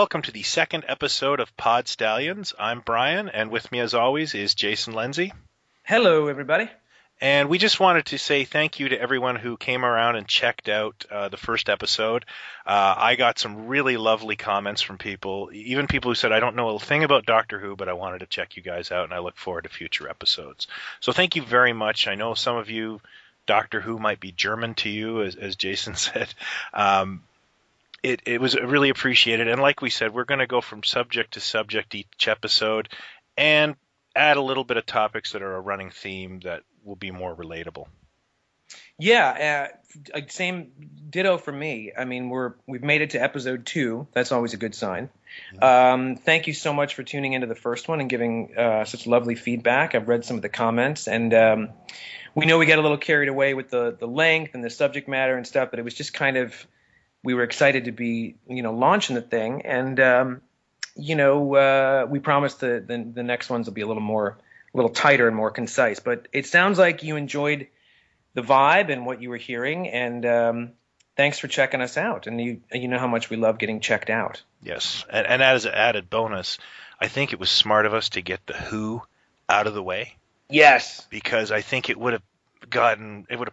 welcome to the second episode of Pod Stallions. I'm Brian, and with me as always is Jason Lindsay. Hello, everybody. And we just wanted to say thank you to everyone who came around and checked out the first episode. I got some really lovely comments from people, even people who said, I don't know a thing about Doctor Who, but I wanted to check you guys out, and I look forward to future episodes. So thank you very much. I know some of you, Doctor Who might be German to you, as Jason said. It was really appreciated. And like we said, we're going to go from subject to subject each episode and add a little bit of topics that are a running theme that will be more relatable. Yeah, same ditto for me. I mean, we've made it to episode 2. That's always a good sign. Thank you so much for tuning into the first one and giving such lovely feedback. I've read some of the comments, and we know we got a little carried away with the length and the subject matter and stuff, but it was just kind of, we were excited to be, launching the thing, and we promised the next ones will be a little tighter and more concise. But it sounds like you enjoyed the vibe and what you were hearing, and thanks for checking us out. And you know how much we love getting checked out. Yes, and as an added bonus, I think it was smart of us to get the Who out of the way. Yes, because I think it would have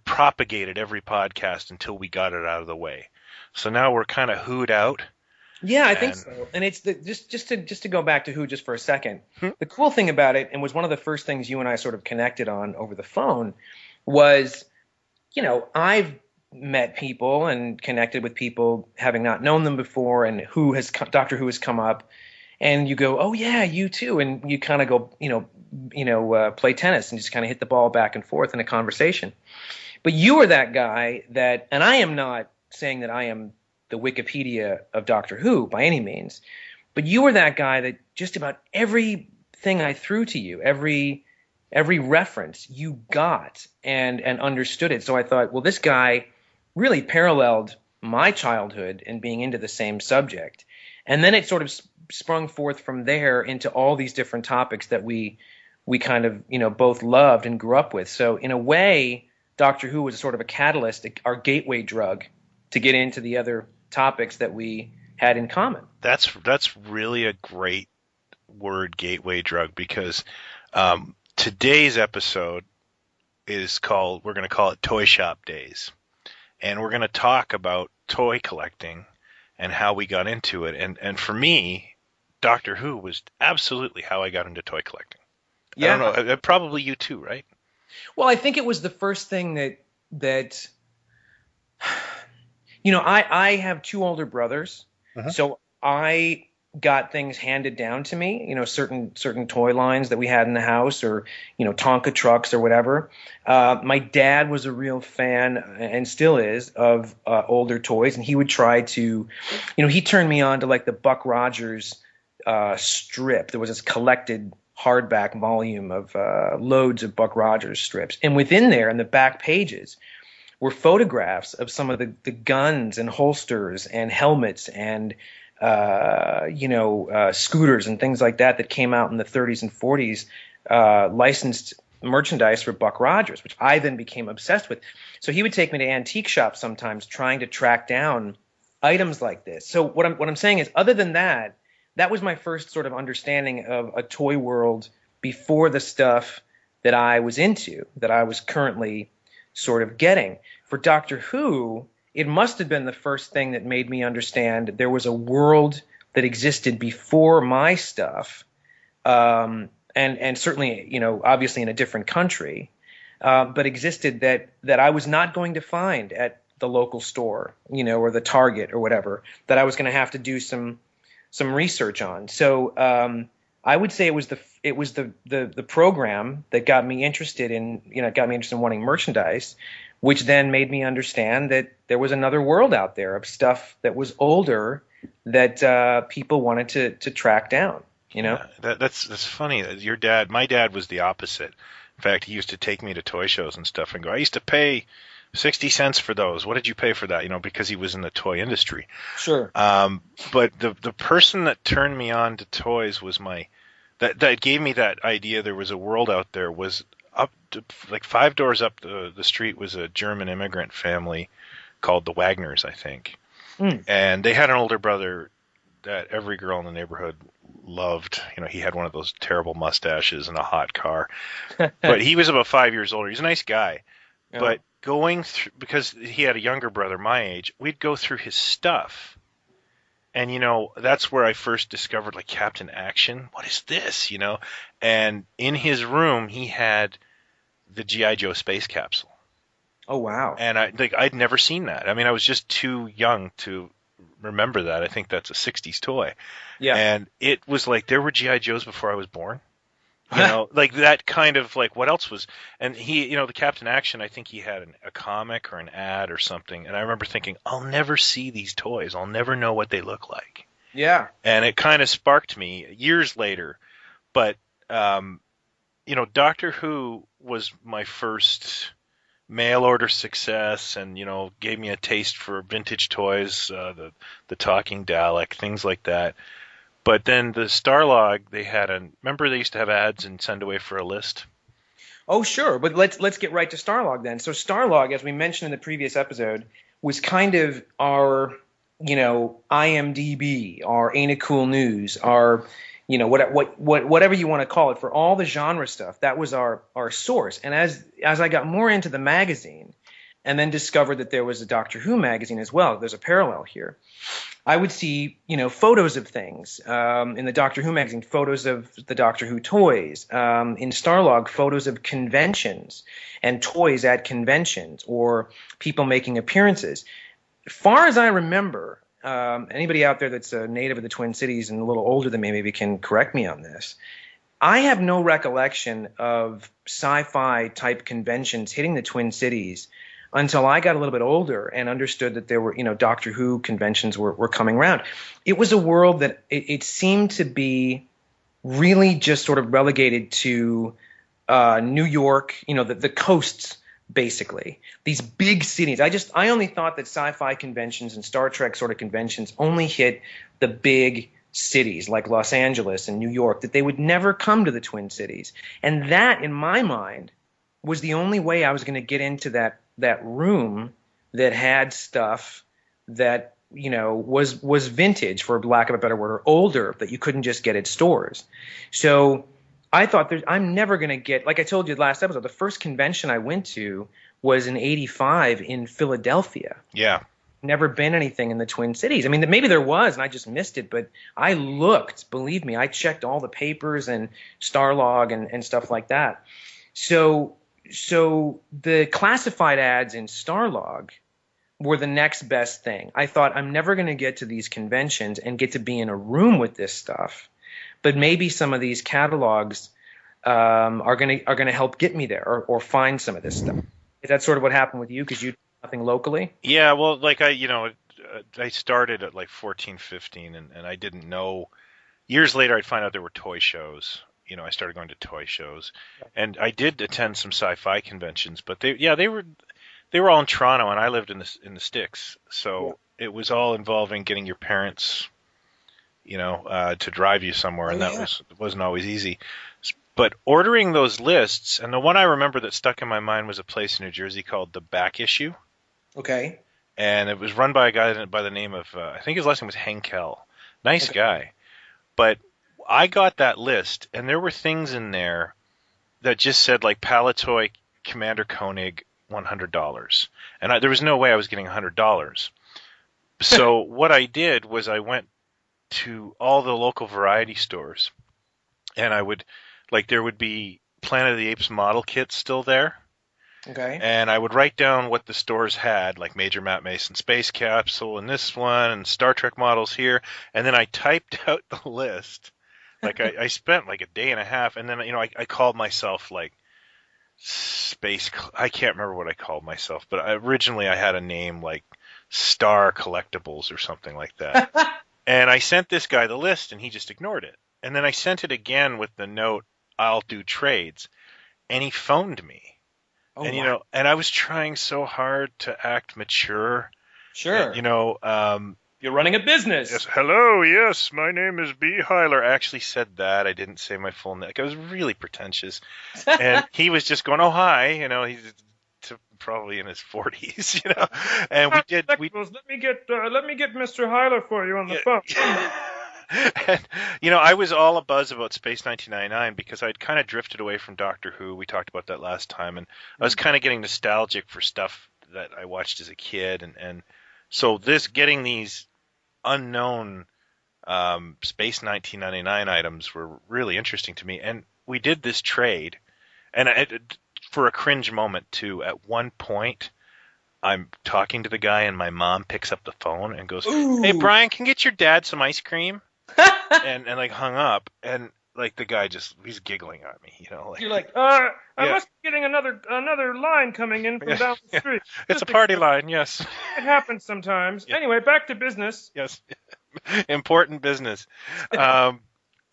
propagated every podcast until we got it out of the way. So now we're kind of Who'd out. Yeah, I think so. And it's just to go back to Who just for a second. The cool thing about it, and was one of the first things you and I sort of connected on over the phone, was, I've met people and connected with people having not known them before, and Doctor Who has come up, and you go, oh yeah, you too, and you kind of go, play tennis and just kind of hit the ball back and forth in a conversation. But you were that guy that, and I am not saying that I am the Wikipedia of Doctor Who by any means, but you were that guy that just about everything I threw to you, every reference you got and understood it. So I thought, well, this guy really paralleled my childhood and being into the same subject. And then it sort of sprung forth from there into all these different topics that we kind of, both loved and grew up with. So in a way, Doctor Who was sort of a catalyst, our gateway drug to get into the other topics that we had in common. That's really a great word, gateway drug, because today's episode we're going to call it Toy Shop Days. And we're going to talk about toy collecting and how we got into it. And for me, Doctor Who was absolutely how I got into toy collecting. Yeah. I don't know, probably you too, right? Well, I think it was the first thing that I have 2 older brothers, so I got things handed down to me, certain toy lines that we had in the house, or, Tonka trucks or whatever. My dad was a real fan, and still is, of older toys, and he would try to, he turned me on to like the Buck Rogers strip. There was this collected hardback volume of loads of Buck Rogers strips, and within there, in the back pages, were photographs of some of the guns and holsters and helmets and scooters and things like that came out in the 30s and 40s, licensed merchandise for Buck Rogers, which I then became obsessed with. So he would take me to antique shops sometimes, trying to track down items like this. So what I'm saying is, other than that, that was my first sort of understanding of a toy world before the stuff that I was into, that I was currently sort of getting. For Doctor Who, it must have been the first thing that made me understand there was a world that existed before my stuff, and certainly, obviously in a different country, but existed that I was not going to find at the local store, or the Target or whatever, that I was going to have to do some research on. So I would say it was the program that got me interested in wanting merchandise, which then made me understand that there was another world out there of stuff that was older that people wanted to track down. Yeah, that's funny. My dad was the opposite. In fact, he used to take me to toy shows and stuff and go, I used to pay 60 cents for those. What did you pay for that? Because he was in the toy industry. Sure. But the person that turned me on to toys was that gave me that idea there was a world out there, was up to, like 5 doors up the street was a German immigrant family called the Wagners, I think. And they had an older brother that every girl in the neighborhood loved. He had one of those terrible mustaches and a hot car. But he was about 5 years older. He's a nice guy. Yeah. But going through, because he had a younger brother my age, we'd go through his stuff. And, that's where I first discovered, like, Captain Action. What is this, And in his room, he had the G.I. Joe space capsule. Oh, wow. And I'd never seen that. I mean, I was just too young to remember that. I think that's a 60s toy. Yeah. And it was like there were G.I. Joes before I was born. Like that kind of like what else was. And he, the Captain Action, I think he had a comic or an ad or something. And I remember thinking, I'll never see these toys. I'll never know what they look like. Yeah. And it kind of sparked me years later. But, Doctor Who was my first mail order success and, gave me a taste for vintage toys, the talking Dalek, things like that. But then the Starlog, remember they used to have ads and send away for a list? Oh, sure. But let's get right to Starlog then. So Starlog, as we mentioned in the previous episode, was kind of our, IMDb, our Ain't It Cool News, our, whatever you want to call it, for all the genre stuff. That was our source. And as I got more into the magazine and then discovered that there was a Doctor Who magazine as well, there's a parallel here. I would see, photos of things in the Doctor Who magazine, photos of the Doctor Who toys. In Starlog, photos of conventions and toys at conventions or people making appearances. Far as I remember, anybody out there that's a native of the Twin Cities and a little older than me maybe can correct me on this. I have no recollection of sci-fi type conventions hitting the Twin Cities until I got a little bit older and understood that there were, Doctor Who conventions were coming around. It was a world that it seemed to be really just sort of relegated to New York, the coasts, basically. These big cities. I only thought that sci-fi conventions and Star Trek sort of conventions only hit the big cities like Los Angeles and New York, that they would never come to the Twin Cities. And that, in my mind, was the only way I was going to get into that room that had stuff that was vintage, for lack of a better word, or older, that you couldn't just get at stores. So I thought I'm never going to get, like I told you last episode, the first convention I went to was in '85 in Philadelphia. Yeah. Never been anything in the Twin Cities. I mean, maybe there was and I just missed it, but I looked, believe me, I checked all the papers and Starlog and stuff like that. So the classified ads in Starlog were the next best thing. I thought, I'm never going to get to these conventions and get to be in a room with this stuff, but maybe some of these catalogs are going to help get me there or find some of this stuff. Is that sort of what happened with you because you did nothing locally? Yeah, well, like I started at like 14, 15, and I didn't know. Years later, I'd find out there were toy shows. I started going to toy shows, and I did attend some sci-fi conventions, but they were all in Toronto, and I lived in the sticks, so it was all involving getting your parents, to drive you somewhere, and that wasn't always easy. But ordering those lists, and the one I remember that stuck in my mind was a place in New Jersey called the Back Issue. Okay. And it was run by a guy by the name of I think his last name was Henkel. Nice guy, but I got that list, and there were things in there that just said, like, Palitoy Commander Koenig, $100. And there was no way I was getting $100. So what I did was I went to all the local variety stores, and there would be Planet of the Apes model kits still there. Okay. And I would write down what the stores had, like Major Matt Mason Space Capsule and this one, and Star Trek models here. And then I typed out the list. Like I spent like a day and a half, and then I called myself like Space. I can't remember what I called myself, but originally I had a name like Star Collectibles or something like that. And I sent this guy the list, and he just ignored it. And then I sent it again with the note, "I'll do trades," and he phoned me. Oh, and wow. And I was trying so hard to act mature. Sure. And, you're running a business. Yes, hello, yes, my name is B. Heiler. I actually said that. I didn't say my full name. Like, I was really pretentious. And he was just going, oh, hi. He's probably in his 40s, And we did. Let me get Mr. Heiler for you on the phone. And, I was all abuzz about Space 1999 because I'd kind of drifted away from Doctor Who. We talked about that last time, and I was kind of getting nostalgic for stuff that I watched as a kid, and so getting these unknown Space 1999 items were really interesting to me. And we did this trade, and for a cringe moment too. At one point, I'm talking to the guy, and my mom picks up the phone and goes, Ooh. "Hey, Brian, can you get your dad some ice cream?" and like hung up, and like the guy he's giggling at me, like you're like, I must be getting another line coming in from down the street. It's a party line, yes. It happens sometimes. Yeah. Anyway, back to business. Yes, important business.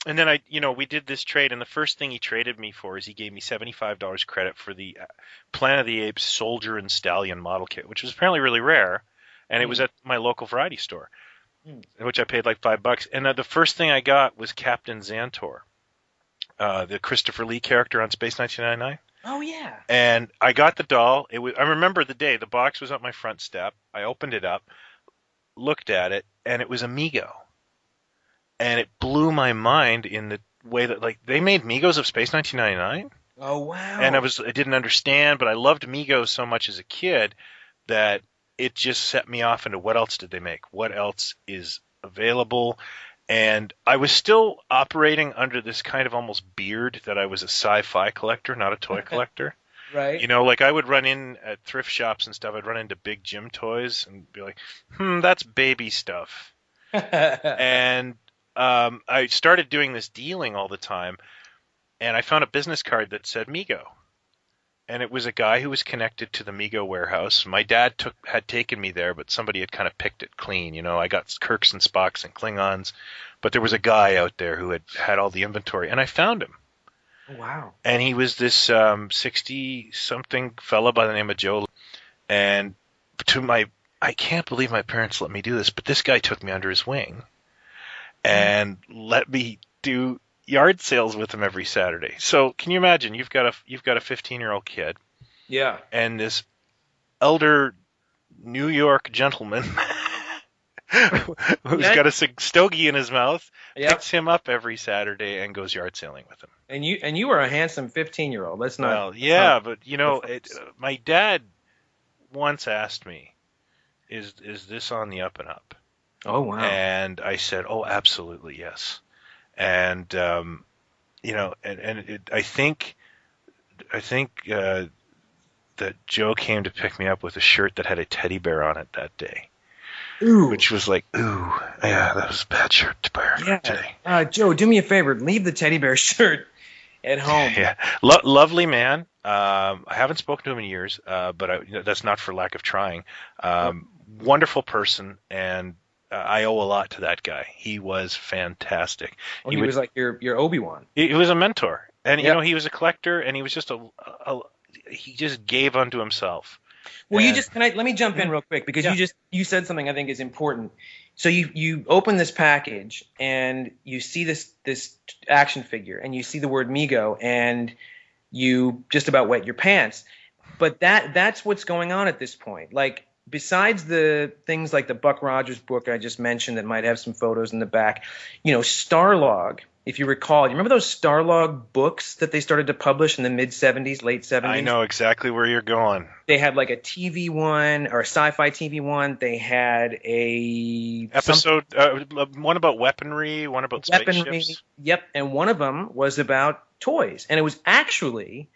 And then we did this trade, and the first thing he traded me for is he gave me $75 credit for the Planet of the Apes Soldier and Stallion model kit, which was apparently really rare, and it was at my local variety store, which I paid like $5. And the first thing I got was Captain Xantor, the Christopher Lee character on Space 1999. Oh yeah. And I got the doll. I remember the day. The box was up my front step. I opened it up, looked at it, and it was a Mego. And it blew my mind in the way that, like, they made Megos of Space 1999. Oh wow. And I didn't understand, but I loved Megos so much as a kid that it just set me off into what else did they make? What else is available? And I was still operating under this kind of almost beard that I was a sci-fi collector, not a toy collector. Right. Like I would run in at thrift shops and stuff. I'd run into Big Jim Toys and be like, that's baby stuff. And I started doing this dealing all the time, and I found a business card that said Mego. And it was a guy who was connected to the Mego warehouse. My dad had taken me there, but somebody had kind of picked it clean. I got Kirks and Spocks and Klingons, but there was a guy out there who had all the inventory, and I found him. Wow. And he was this 60-something fella by the name of Joe. And I can't believe my parents let me do this, but this guy took me under his wing and let me do yard sales with him every Saturday. So can you imagine? You've got a 15-year-old kid. Yeah. And this elder New York gentleman who's got a stogie in his mouth, picks him up every Saturday and goes yard sailing with him. And you were a handsome 15-year-old. That's not. Well, yeah, but my dad once asked me, "Is this on the up and up?" Oh wow! And I said, "Oh, absolutely, yes." And I think that Joe came to pick me up with a shirt that had a teddy bear on it that day. Ooh. Which was like, yeah, that was a bad shirt to wear today. Joe, do me a favor, leave the teddy bear shirt at home. Yeah, lovely man. I haven't spoken to him in years, but that's not for lack of trying. Wonderful person, and I owe a lot to that guy. He was fantastic. He was like your Obi-Wan. He was a mentor, and he was a collector, and he was just he just gave unto himself. Well, let me jump in real quick because you said something I think is important. So you open this package and you see this action figure and you see the word Mego and you just about wet your pants. But that's what's going on at this point. Like, besides the things like the Buck Rogers book I just mentioned that might have some photos in the back, Starlog, if you recall, you remember those Starlog books that they started to publish in the mid-'70s, late '70s? I know exactly where you're going. They had like a TV one or a sci-fi TV one. They had a episode, one about weaponry, one about spaceships. Yep, and one of them was about toys. And it was actually,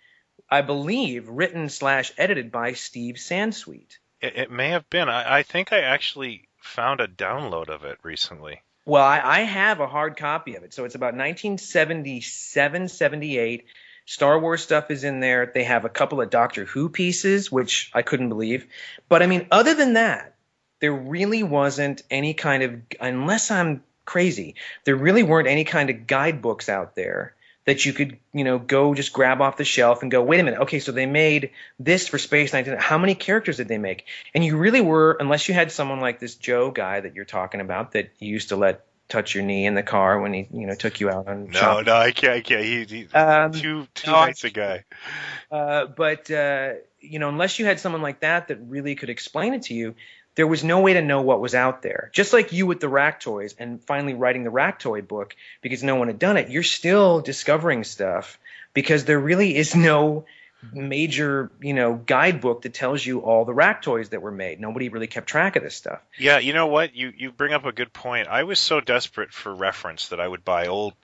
I believe, written/edited by Steve Sansweet. It may have been. I think I actually found a download of it recently. Well, I have a hard copy of it. So it's about 1977, 78. Star Wars stuff is in there. They have a couple of Doctor Who pieces, which I couldn't believe. But, I mean, other than that, there really wasn't any kind of – unless I'm crazy, there really weren't any kind of guidebooks out there that you could, go just grab off the shelf and go, wait a minute, okay, so they made this for Space 19. How many characters did they make? And you really were, unless you had someone like this Joe guy that you're talking about that you used to let touch your knee in the car when he, took you out on shopping. No, I can't. He's too nice a guy. But unless you had someone like that really could explain it to you, there was no way to know what was out there. Just like you with the rack toys and finally writing the rack toy book because no one had done it, you're still discovering stuff because there really is no major, guidebook that tells you all the rack toys that were made. Nobody really kept track of this stuff. Yeah, you know what? You bring up a good point. I was so desperate for reference that I would buy old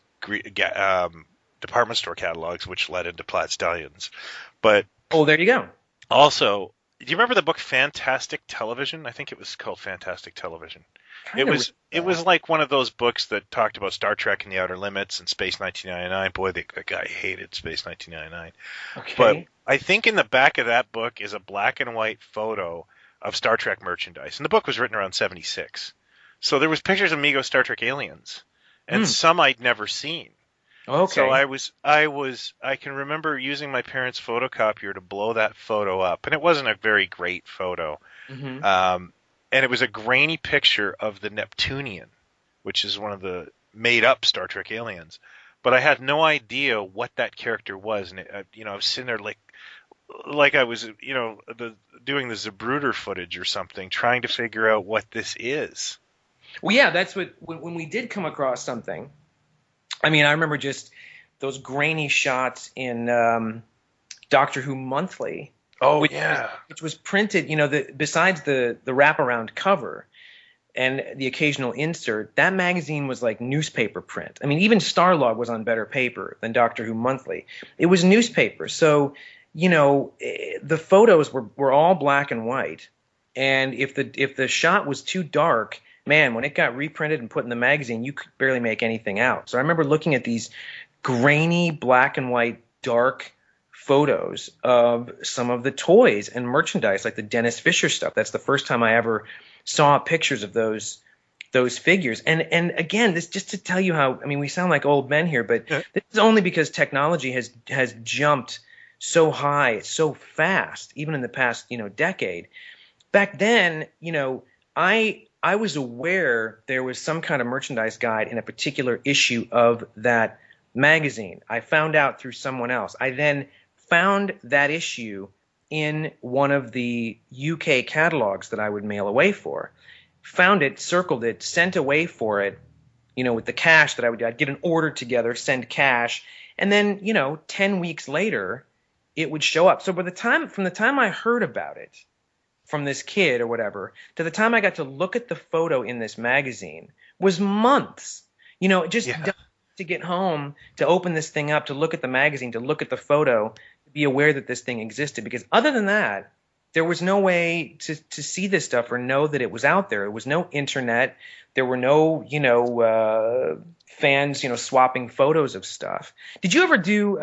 department store catalogs, which led into Plaid Stallions. But oh, there you go. Also, do you remember the book Fantastic Television? I think it was called Fantastic Television. It was like one of those books that talked about Star Trek and the Outer Limits and Space 1999. Boy, the guy hated Space 1999. Okay. But I think in the back of that book is a black and white photo of Star Trek merchandise. And the book was written around 76. So there was pictures of Mego Star Trek aliens and some I'd never seen. Okay. So I can remember using my parents' photocopier to blow that photo up, and it wasn't a very great photo. Mm-hmm. And it was a grainy picture of the Neptunian, which is one of the made-up Star Trek aliens. But I had no idea what that character was, and I was sitting there like I was, doing the Zapruder footage or something, trying to figure out what this is. Well, yeah, that's when we did come across something. I mean, I remember just those grainy shots in Doctor Who Monthly. Oh, which was printed, besides the wraparound cover and the occasional insert, that magazine was like newspaper print. I mean, even Starlog was on better paper than Doctor Who Monthly. It was newspaper. So, the photos were all black and white. And if the shot was too dark, man, when it got reprinted and put in the magazine, you could barely make anything out. So I remember looking at these grainy black and white dark photos of some of the toys and merchandise, like the Dennis Fisher stuff. That's the first time I ever saw pictures of those figures. And again, this just to tell you how, I mean, we sound like old men here, but this is only because technology has jumped so high, so fast, even in the past, decade. Back then, I was aware there was some kind of merchandise guide in a particular issue of that magazine. I found out through someone else. I then found that issue in one of the UK catalogs that I would mail away for. Found it, circled it, sent away for it, with the cash that I'd get an order together, send cash, and then, 10 weeks later, it would show up. So from the time I heard about it from this kid or whatever, to the time I got to look at the photo in this magazine was months. To get home, to open this thing up, to look at the magazine, to look at the photo, to be aware that this thing existed. Because other than that, there was no way to see this stuff or know that it was out there. There was no internet. There were no, fans, swapping photos of stuff. Did you ever do,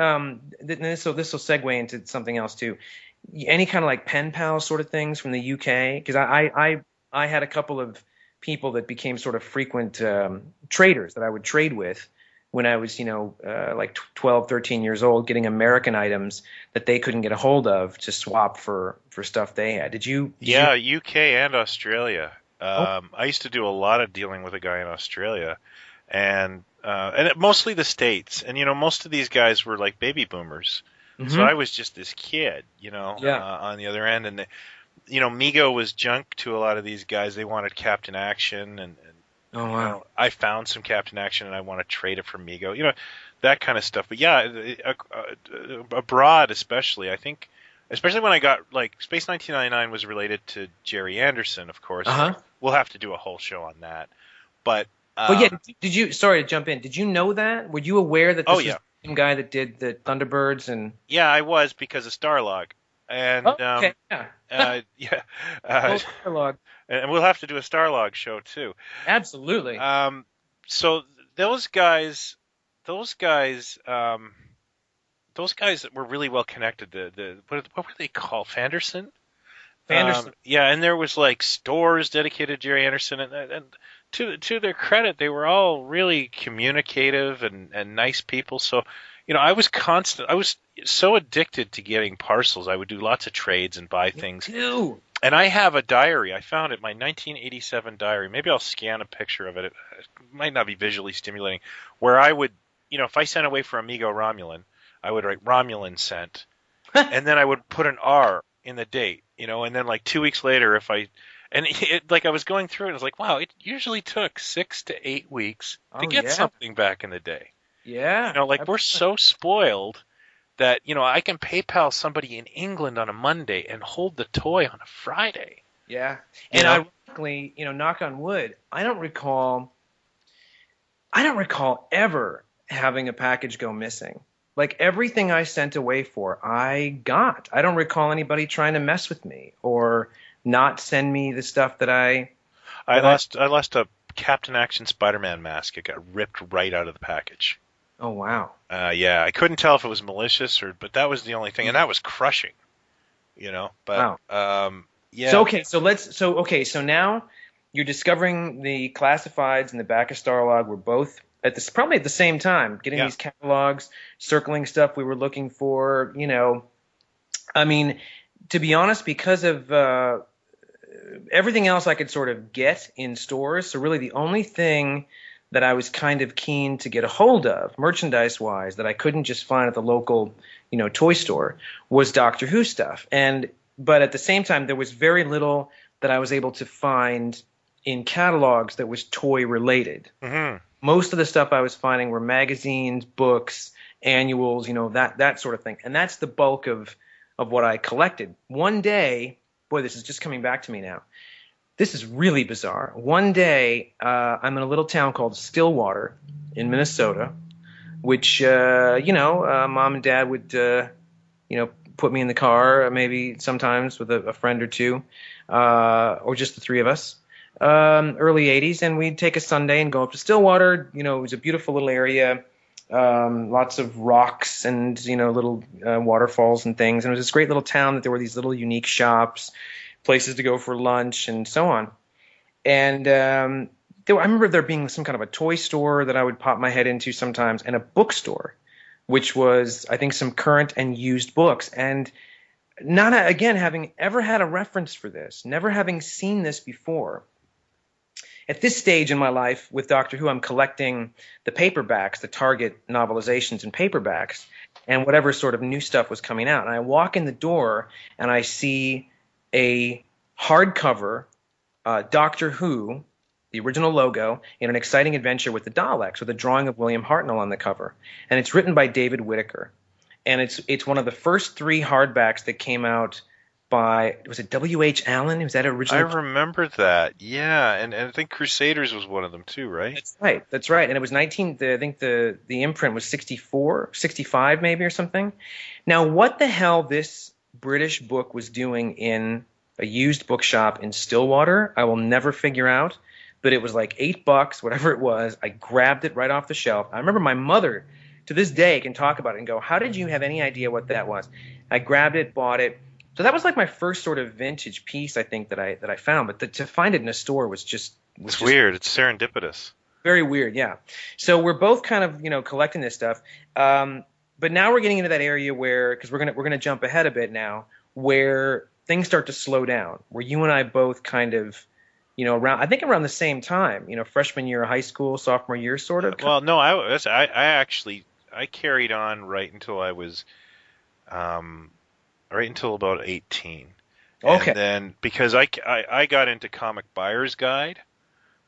this will segue into something else too, any kind of like pen pal sort of things from the UK? Because I had a couple of people that became sort of frequent traders that I would trade with when I was, like 12, 13 years old, getting American items that they couldn't get a hold of to swap for stuff they had. Did you? UK and Australia. I used to do a lot of dealing with a guy in Australia, and mostly the States. And, most of these guys were like baby boomers. Mm-hmm. So I was just this kid, on the other end. And, Mego was junk to a lot of these guys. They wanted Captain Action and oh, wow. I found some Captain Action and I want to trade it for Mego, that kind of stuff. But yeah, abroad especially, I think, especially when I got, like, Space 1999 was related to Jerry Anderson, of course. Uh-huh. We'll have to do a whole show on that. But did you, sorry to jump in, did you know that? Were you aware that this was the same guy that did the Thunderbirds? And yeah, I was, because of Starlog. And okay. Starlog. And we'll have to do a Starlog show too. Absolutely. So those guys that were really well connected. What were they called? Fanderson. And there was like stores dedicated to Jerry Anderson, and to their credit, they were all really communicative and nice people. So, I was so addicted to getting parcels. I would do lots of trades and buy things. Ew. And I have a diary. I found it, my 1987 diary. Maybe I'll scan a picture of it. It might not be visually stimulating. Where I would, if I sent away for Amigo Romulan, I would write Romulan sent. And then I would put an R in the date, and then like 2 weeks later, And like I was going through it, I was like, wow, it usually took 6 to 8 weeks to Oh get yeah, something back in the day. yeah. Like we're so spoiled that, I can PayPal somebody in England on a Monday and hold the toy on a Friday. Yeah. You And know? ironically, knock on wood, I don't recall ever having a package go missing. Like everything I sent away for, I got. I don't recall anybody trying to mess with me or not send me the stuff that I I that I lost I lost a Captain Action Spider-Man mask. It got ripped right out of the package. Oh wow. Yeah, I couldn't tell if it was malicious but that was the only thing, and that was crushing. But Wow. So yeah, okay, so now you're discovering the classifieds and the back of Starlog were both probably at the same time, getting yeah. these catalogs, circling stuff we were looking for, I mean, to be honest, because of everything else I could sort of get in stores, so really the only thing that I was kind of keen to get a hold of, merchandise-wise, that I couldn't just find at the local, toy store, was Doctor Who stuff. But at the same time, there was very little that I was able to find in catalogs that was toy related. Hmm. Most of the stuff I was finding were magazines, books, annuals, that sort of thing. And that's the bulk of what I collected. One day, boy, this is just coming back to me now. This is really bizarre. One day, I'm in a little town called Stillwater in Minnesota, which, mom and dad would, put me in the car, maybe sometimes with a friend or two, or just the three of us, early 80s. And we'd take a Sunday and go up to Stillwater. It was a beautiful little area, lots of rocks and, little waterfalls and things. And it was this great little town that there were these little unique shops, places to go for lunch and so on. And I remember there being some kind of a toy store that I would pop my head into sometimes, and a bookstore, which was, I think, some current and used books. And not, again, having ever had a reference for this, never having seen this before. At this stage in my life with Doctor Who, I'm collecting the paperbacks, the Target novelizations and paperbacks, and whatever sort of new stuff was coming out. And I walk in the door and I see a hardcover Doctor Who, the original logo, in an exciting adventure with the Daleks, with a drawing of William Hartnell on the cover. And it's written by David Whitaker. And it's one of the first 3 hardbacks that came out by, was it W.H. Allen? Was that originally? I remember that. Yeah, and I think Crusaders was one of them too, right? That's right. And it was I think the imprint was 64, 65 maybe or something. Now, what the hell this British book was doing in a used bookshop in Stillwater, I will never figure out. But it was like $8, whatever it was. I grabbed it right off the shelf. I remember my mother, to this day, can talk about it and go, "How did you have any idea what that was?" I grabbed it, bought it. So that was like my first sort of vintage piece, I think, that I found. But to find it in a store was just weird. It's serendipitous. Very weird, yeah. So we're both kind of collecting this stuff. But now we're getting into that area where, because we're gonna jump ahead a bit now, where things start to slow down, where you and I both kind of, around the same time, freshman year of high school, sophomore year, sort of. Well, no, I carried on right until I was, right until about 18. Okay. And then, because I got into Comic Buyer's Guide,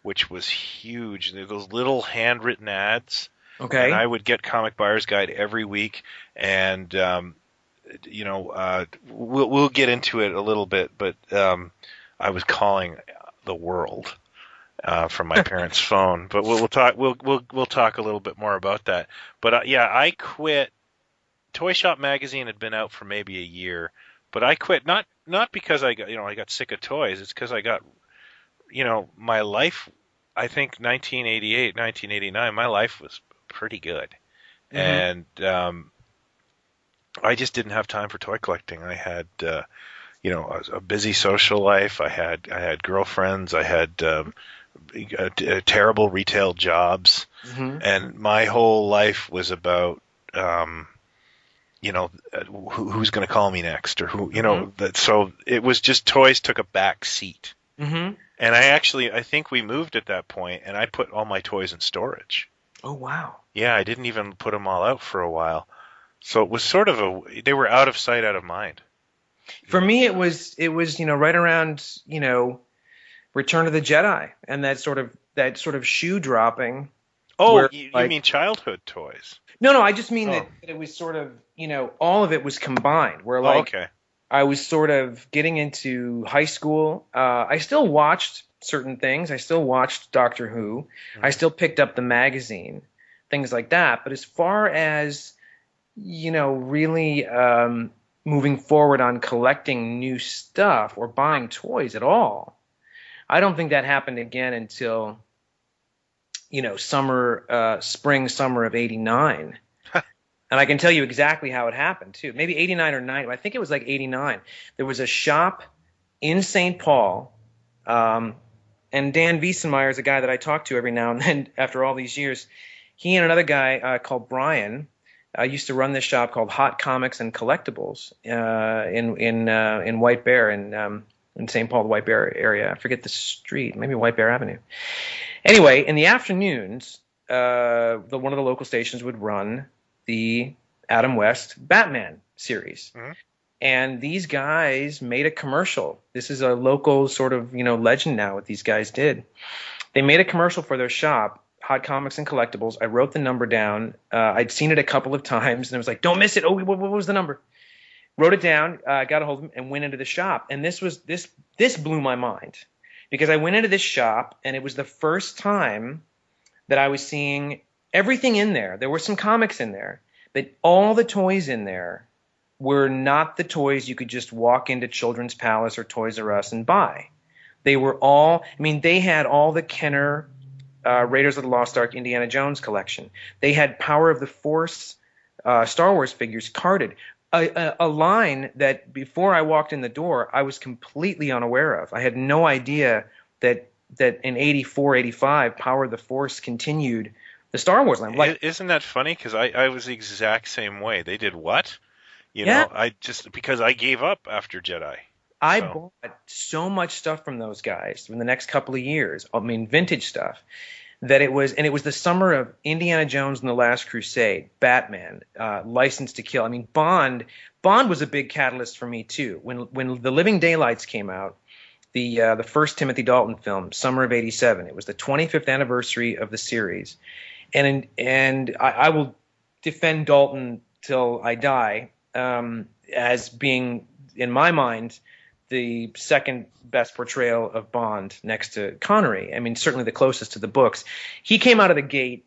which was huge. Those little handwritten ads. Okay. And I would get Comic Buyer's Guide every week, and we'll get into it a little bit, but I was calling the world from my parents' phone. But we'll talk. We'll talk a little bit more about that. But yeah, I quit. Toyshop magazine had been out for maybe a year, but I quit not because I got sick of toys. It's because I got my life. I think 1988, 1989, my life was pretty good, and I just didn't have time for toy collecting. I had a busy social life. I had girlfriends. I had terrible retail jobs, and my whole life was about who's going to call me next, or who that. So it was just toys took a back seat. And I think we moved at that point, and I put all my toys in storage. Oh wow! Yeah, I didn't even put them all out for a while. So it was sort of they were out of sight, out of mind. For me, it was right around Return of the Jedi and that sort of shoe dropping Oh, where you like mean childhood toys? no, I just mean that, Oh, that it was sort of, all of it was combined where oh, like okay. I was sort of getting into high school. I still watched certain things. I still watched Doctor Who. I Mhm. still picked up the magazine, things like that. But as far as, really moving forward on collecting new stuff or buying toys at all, I don't think that happened again until, spring, summer of '89. And I can tell you exactly how it happened too. Maybe '89 or '90. I think it was like '89. There was a shop in St. Paul, um, and Dan Wiesenmeyer is a guy that I talk to every now and then after all these years. He and another guy called Brian used to run this shop called Hot Comics and Collectibles in White Bear in St. Paul, the White Bear area. I forget the street, maybe White Bear Avenue. Anyway, in the afternoons, one of the local stations would run the Adam West Batman series. Mhm. And these guys made a commercial. This is a local sort of, legend now what these guys did. They made a commercial for their shop, Hot Comics and Collectibles. I wrote the number down. I'd seen it a couple of times and I was like, don't miss it. Oh, what was the number? Wrote it down, got a hold of them and went into the shop. And this blew my mind because I went into this shop and it was the first time that I was seeing everything in there. There were some comics in there, but all the toys in there were not the toys you could just walk into Children's Palace or Toys R Us and buy. They were all, I mean, they had all the Kenner Raiders of the Lost Ark Indiana Jones collection. They had Power of the Force Star Wars figures carded. A line that before I walked in the door, I was completely unaware of. I had no idea that in '84, '85, Power of the Force continued the Star Wars line. Like, Isn't that funny? Because I was the exact same way. They did what? yeah, I just because I gave up after Jedi. I So, bought so much stuff from those guys in the next couple of years. I mean, vintage stuff. And it was the summer of Indiana Jones and the Last Crusade, Batman, License to Kill. I mean, Bond was a big catalyst for me too. When The Living Daylights came out, the first Timothy Dalton film, summer of '87. It was the 25th anniversary of the series, and I will defend Dalton till I die as being, in my mind, the second best portrayal of Bond next to Connery. I mean, certainly the closest to the books. He came out of the gate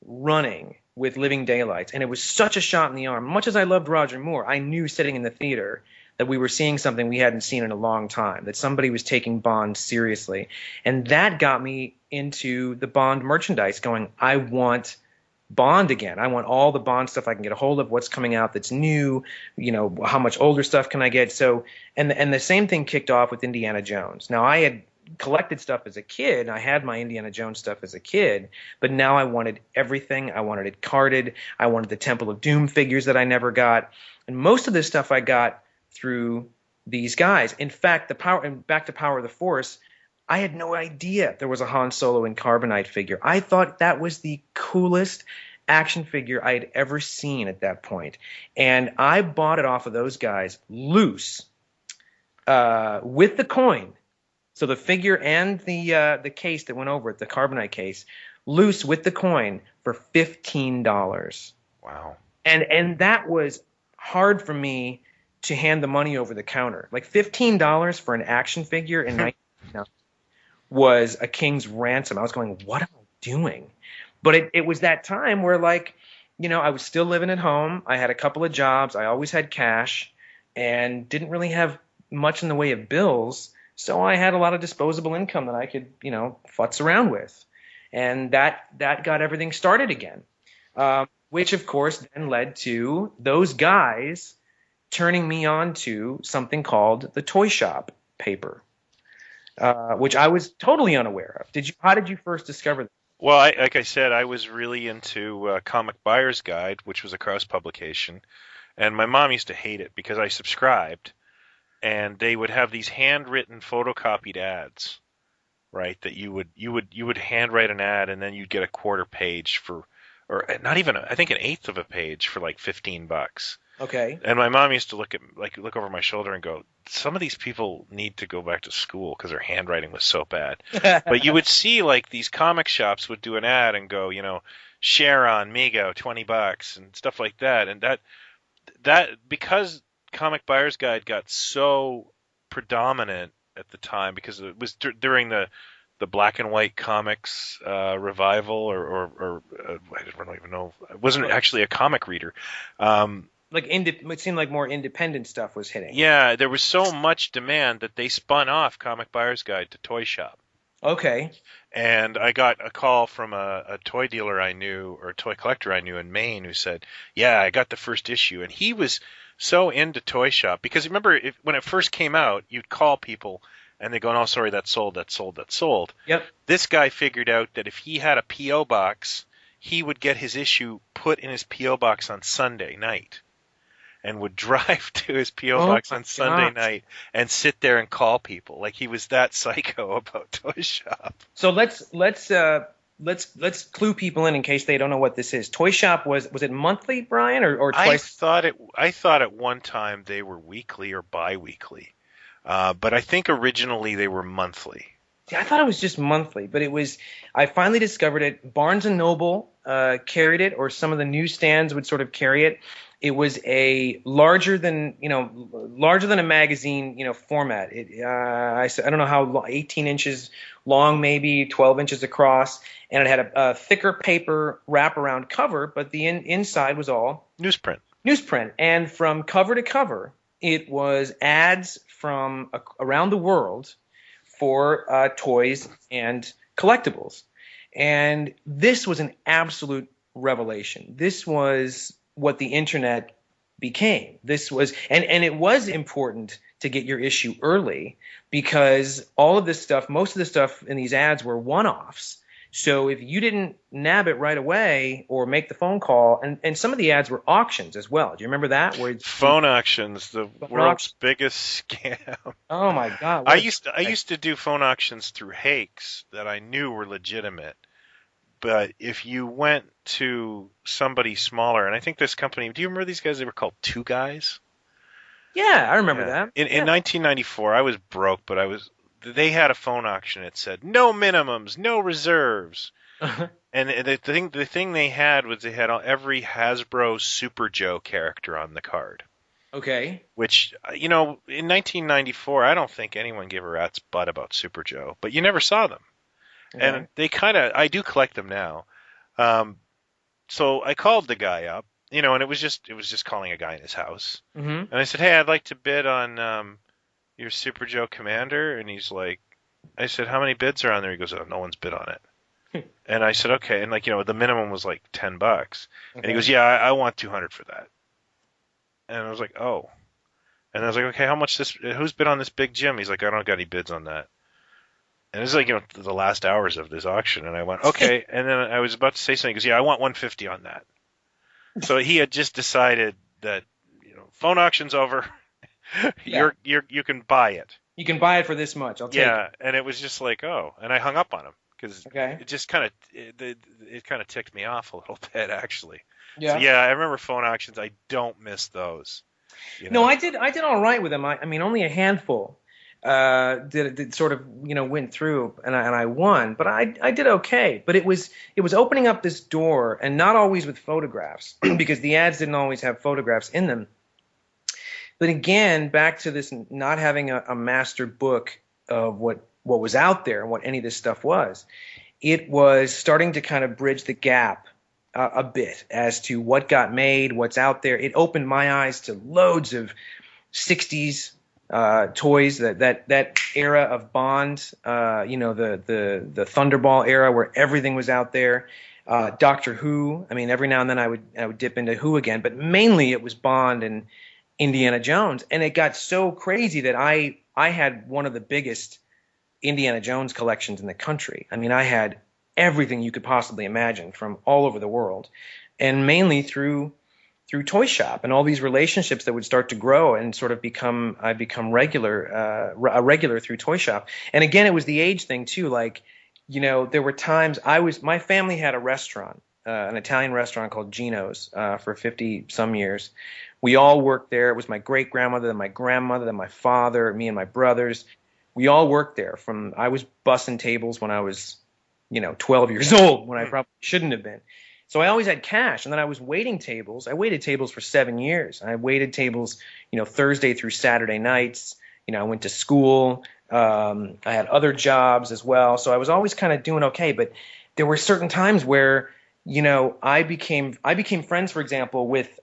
running with Living Daylights, and it was such a shot in the arm. Much as I loved Roger Moore, I knew sitting in the theater that we were seeing something we hadn't seen in a long time, that somebody was taking Bond seriously. And that got me into the Bond merchandise going, I want Bond again. I want all the Bond stuff I can get a hold of, what's coming out that's new, how much older stuff can I get? So, and the same thing kicked off with Indiana Jones. Now, I had collected stuff as a kid. I had my Indiana Jones stuff as a kid, but now I wanted everything. I wanted it carded. I wanted the Temple of Doom figures that I never got. And most of this stuff I got through these guys. In fact, and back to Power of the Force, I had no idea there was a Han Solo in Carbonite figure. I thought that was the coolest action figure I had ever seen at that point. And I bought it off of those guys loose with the coin. So the figure and the case that went over it, the Carbonite case, loose with the coin for $15. wow. And that was hard for me to hand the money over the counter. Like $15 for an action figure in 1999 was a king's ransom. I was going, what am I doing? But it was that time where, like, I was still living at home. I had a couple of jobs. I always had cash and didn't really have much in the way of bills. So I had a lot of disposable income that I could, futz around with. And that got everything started again, which, of course, then led to those guys turning me on to something called the Toyshop paper, which I was totally unaware of. How did you first discover that? Well, like I said, I was really into Comic Buyer's Guide, which was a cross publication, and my mom used to hate it because I subscribed, and they would have these handwritten, photocopied ads, right? That you would handwrite an ad, and then you'd get a quarter page for, or not even, I think an eighth of a page for like $15. Okay. And my mom used to look over my shoulder and go, some of these people need to go back to school because their handwriting was so bad. But you would see like these comic shops would do an ad and go, share on Mego, $20 and stuff like that. And that because Comic Buyer's Guide got so predominant at the time because it was during the black and white comics revival, or I don't even know. I wasn't actually a comic reader. It seemed like more independent stuff was hitting. Yeah, there was so much demand that they spun off Comic Buyer's Guide to Toyshop. Okay. And I got a call from a toy dealer I knew, or a toy collector I knew in Maine, who said, yeah, I got the first issue. And he was so into Toyshop because remember, when it first came out, you'd call people and they go, oh, sorry, that sold. Yep. This guy figured out that if he had a P.O. box, he would get his issue put in his P.O. box on Sunday night. And would drive to his P.O. box on Sunday night and sit there and call people. Like he was that psycho about Toyshop. So let's clue people in case they don't know what this is. Toyshop was it monthly, Brian, or twice? I thought at one time they were weekly or bi-weekly, but I think originally they were monthly. See, I thought it was just monthly, but it was. I finally discovered it. Barnes and Noble carried it, or some of the newsstands would sort of carry it. It was a larger than a magazine, format. I don't know how long, 18 inches long, maybe 12 inches across, and it had a thicker paper wraparound cover, but the inside was all newsprint. And from cover to cover, it was ads from around the world for toys and collectibles. And this was an absolute revelation. This was what the internet became. This was, and it was important to get your issue early because all of this stuff, most of the stuff in these ads were one-offs. So if you didn't nab it right away or make the phone call, and some of the ads were auctions as well. Do you remember that? Phone auctions, the world's biggest scam. Oh my God! I used to do phone auctions through Hakes that I knew were legitimate. But if you went to somebody smaller, and I think this company, do you remember these guys? They were called Two Guys. Yeah, I remember that. In 1994, I was broke, but they had a phone auction. It said no minimums, no reserves. And the thing they had was they had every Hasbro Super Joe character on the card. Okay. Which, in 1994, I don't think anyone gave a rat's butt about Super Joe, but you never saw them. Okay. And they I do collect them now. So I called the guy up, and it was just calling a guy in his house. Mm-hmm. And I said, hey, I'd like to bid on your Super Joe Commander. And he's like, I said, how many bids are on there? He goes, oh, no one's bid on it. And I said, okay. And the minimum was like $10. Okay. And he goes, yeah, I want 200 for that. And I was like, oh. And I was like, okay, how much who's bid on this Big Jim? He's like, I don't got any bids on that. And this is the last hours of this auction, and I went, okay. And then I was about to say something. He goes, yeah, I want 150 on that. So he had just decided that, phone auction's over. Yeah. You can buy it. You can buy it for this much. I'll take it. Yeah, and it was just like, oh, and I hung up on him because it just kind of ticked me off a little bit, actually. Yeah. So, yeah, I remember phone auctions. I don't miss those. No, I did all right with them. I mean, only a handful. Did sort of went through and I won, but I did okay. But it was opening up this door, and not always with photographs because the ads didn't always have photographs in them. But again, back to this not having a master book of what was out there and what any of this stuff was. It was starting to kind of bridge the gap a bit as to what got made, what's out there. It opened my eyes to loads of 60s toys, that era of Bond, the Thunderball era where everything was out there. Doctor Who. I mean, every now and then I would dip into Who again, but mainly it was Bond and Indiana Jones. And it got so crazy that I had one of the biggest Indiana Jones collections in the country. I mean, I had everything you could possibly imagine from all over the world, and mainly through Toyshop and all these relationships that would start to grow and sort of I become regular through Toyshop. And again, it was the age thing too. Like, there were times my family had a restaurant an Italian restaurant called Gino's for 50 some years. We all worked there. It was my great grandmother, then my grandmother, then my father, me and my brothers. We all worked there. I was bussing tables when I was, 12 years old, when I probably shouldn't have been. So I always had cash, and then I was waiting tables. I waited tables for 7 years. I waited tables, Thursday through Saturday nights. I went to school. I had other jobs as well. So I was always kind of doing okay. But there were certain times where, I became friends, for example, with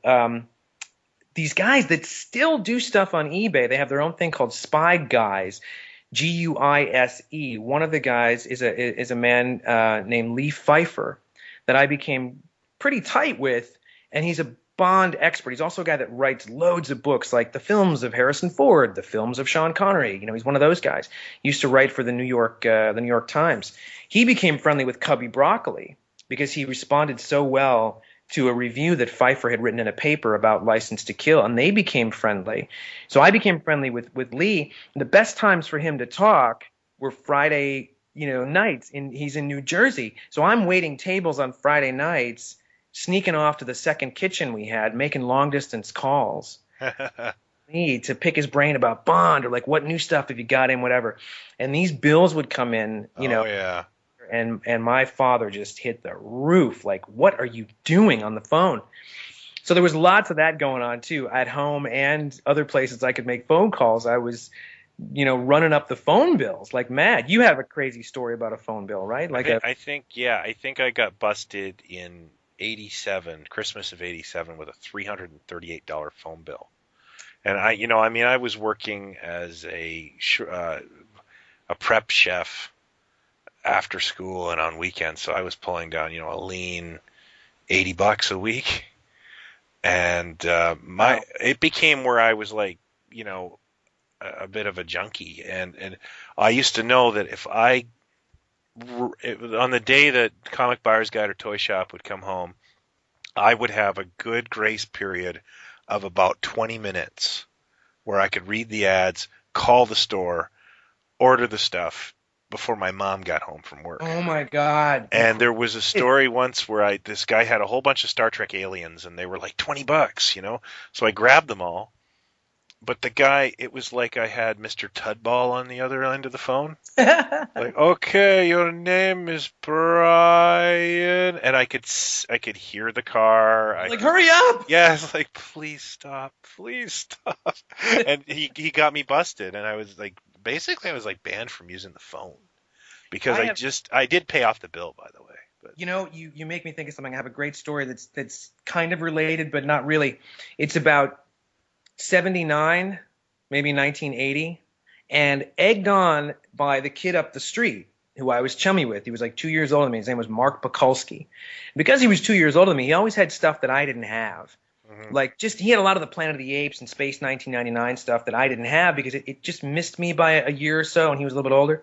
these guys that still do stuff on eBay. They have their own thing called Spy Guys. Guise. One of the guys is a man named Lee Pfeiffer that I became pretty tight with, and he's a Bond expert. He's also a guy that writes loads of books, like the films of Harrison Ford, the films of Sean Connery. He's one of those guys. He used to write for the New York Times. He became friendly with Cubby Broccoli because he responded so well to a review that Pfeiffer had written in a paper about License to Kill, and they became friendly. So I became friendly with Lee. The best times for him to talk were Friday, nights. He's in New Jersey. So I'm waiting tables on Friday nights, sneaking off to the second kitchen we had, making long-distance calls. To pick his brain about Bond or like what new stuff have you got in, whatever. And these bills would come in, Oh, yeah. And my father just hit the roof. Like, what are you doing on the phone? So there was lots of that going on too at home and other places I could make phone calls. I was, running up the phone bills like mad. You have a crazy story about a phone bill, right? I think I got busted in '87, Christmas of '87, with a $338 phone bill. And I was working as a prep chef after school and on weekends, so I was pulling down, a lean $80 a week, and it became where I was like, a bit of a junkie, and I used to know that if on the day that Comic Buyer's Guide or Toyshop would come home, I would have a good grace period of about 20 minutes where I could read the ads, call the store, order the stuff before my mom got home from work. Oh my God. And there was a story once where this guy had a whole bunch of Star Trek aliens, and they were like $20, So I grabbed them all. But the guy, it was like I had Mr. Tudball on the other end of the phone. Like, okay, your name is Brian. And I could hear the car. Hurry up! Yeah, I was like, please stop. And he got me busted, and I was like, basically I was like banned from using the phone because I did pay off the bill, by the way. But you make me think of something. I have a great story that's kind of related but not really. It's about 79, maybe 1980, and egged on by the kid up the street who I was chummy with. He was like 2 years older than me. His name was Mark Pakulski. Because he was 2 years older than me, he always had stuff that I didn't have. Mm-hmm. Like, he had a lot of the Planet of the Apes and Space 1999 stuff that I didn't have because it just missed me by a year or so, and he was a little bit older.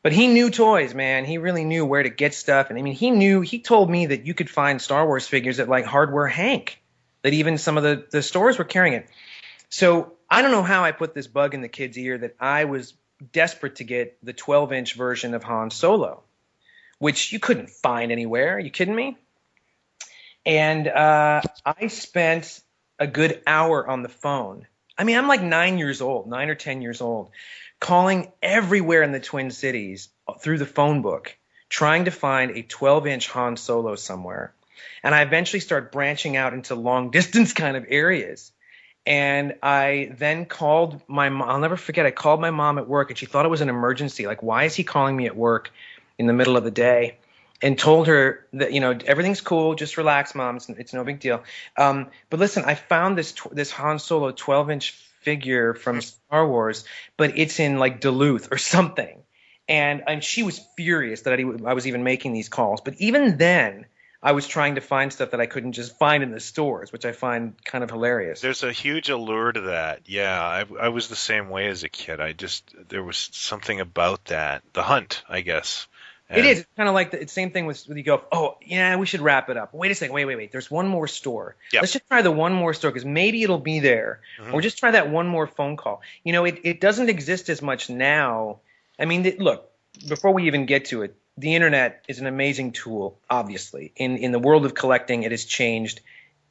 But he knew toys, man. He really knew where to get stuff. And I mean, he told me that you could find Star Wars figures at like Hardware Hank, that even some of the stores were carrying it. So I don't know how I put this bug in the kid's ear that I was desperate to get the 12-inch version of Han Solo, which you couldn't find anywhere. Are you kidding me? And I spent a good hour on the phone. I mean, I'm like 9 or 10 years old, calling everywhere in the Twin Cities through the phone book, trying to find a 12-inch Han Solo somewhere. And I eventually start branching out into long-distance kind of areas. And I then called my mom. I'll never forget, I called my mom at work, and she thought it was an emergency. Like, why is he calling me at work in the middle of the day? And told her that, everything's cool. Just relax, Mom. It's no big deal. But listen, I found this Han Solo 12-inch figure from Star Wars, but it's in, like, Duluth or something. And she was furious that I was even making these calls. But even then, I was trying to find stuff that I couldn't just find in the stores, which I find kind of hilarious. There's a huge allure to that. Yeah, I was the same way as a kid. There was something about that. The hunt, I guess. It is. It's kind of like the same thing with you go, oh, yeah, we should wrap it up. Wait a second. Wait. There's one more store. Yep. Let's just try the one more store because maybe it'll be there. Mm-hmm. Or just try that one more phone call. It doesn't exist as much now. I mean, look, before we even get to it, the internet is an amazing tool, obviously. In the world of collecting, it has changed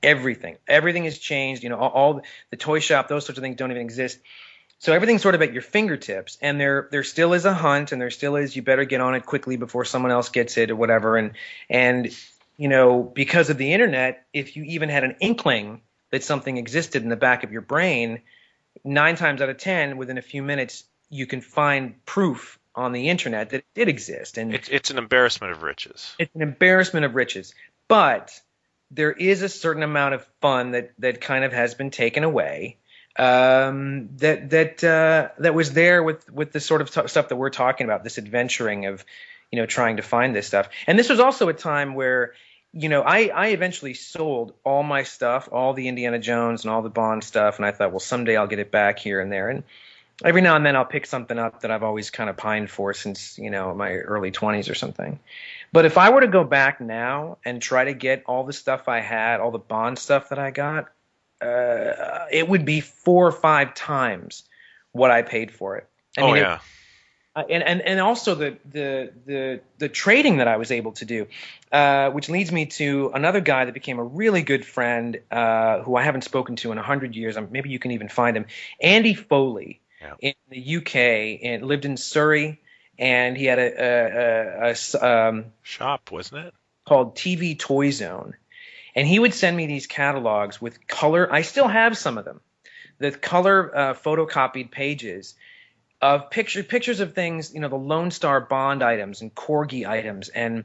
everything. Everything has changed. All the toy shop, those sorts of things don't even exist. So everything's sort of at your fingertips, and there still is a hunt, and there still is you better get on it quickly before someone else gets it or whatever. And because of the internet, if you even had an inkling that something existed in the back of your brain, 9 times out of 10, within a few minutes, you can find proof on the internet that it did exist. And it's an embarrassment of riches. It's an embarrassment of riches, but there is a certain amount of fun that kind of has been taken away. That was there with the sort of stuff that we're talking about, this adventuring of, trying to find this stuff. And this was also a time where, I eventually sold all my stuff, all the Indiana Jones and all the Bond stuff, and I thought, well, someday I'll get it back here and there. And every now and then I'll pick something up that I've always kind of pined for since, my early 20s or something. But if I were to go back now and try to get all the stuff I had, all the Bond stuff that I got, it would be 4 or 5 times what I paid for it. And also the trading that I was able to do, which leads me to another guy that became a really good friend, who I haven't spoken to in 100 years. Maybe you can even find him, Andy Foley, in the UK, and lived in Surrey, and he had a shop, wasn't it, called TV Toy Zone. And he would send me these catalogs with color. I still have some of them. The color photocopied pages of pictures of things, the Lone Star Bond items and Corgi items, and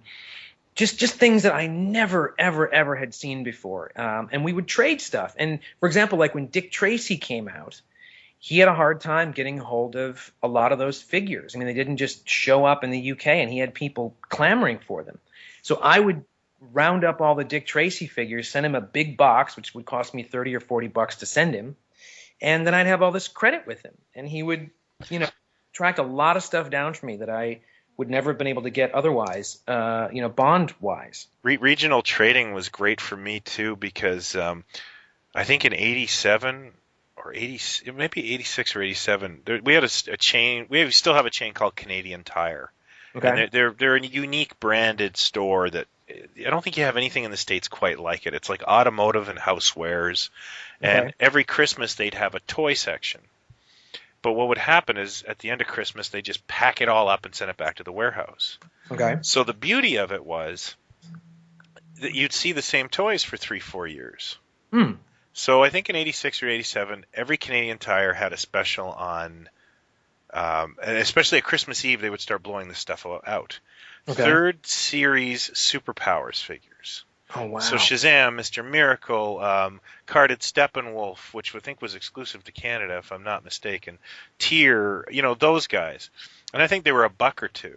just things that I never, ever, ever had seen before. And we would trade stuff. And, for example, like when Dick Tracy came out, he had a hard time getting hold of a lot of those figures. I mean, they didn't just show up in the UK, and he had people clamoring for them. So I would round up all the Dick Tracy figures, send him a big box, which would cost me $30 or $40 to send him, and then I'd have all this credit with him, and he would, track a lot of stuff down for me that I would never have been able to get otherwise, bond-wise. Regional trading was great for me too, because I think in '87 or maybe '86 or '87, we had a chain. We still have a chain called Canadian Tire. Okay. And they're a unique branded store that I don't think you have anything in the States quite like it. It's like automotive and housewares. And every Christmas they'd have a toy section. But what would happen is at the end of Christmas, they just pack it all up and send it back to the warehouse. Okay. So the beauty of it was that you'd see the same toys for 3-4 years. So I think in '86 or '87, every Canadian Tire had a special on, and especially at Christmas Eve, they would start blowing this stuff out. Okay. 3rd series Superpowers figures. Oh, wow. So Shazam, Mr. Miracle, carded Steppenwolf, which I think was exclusive to Canada, if I'm not mistaken. Tyr, those guys. And I think they were $1 or $2.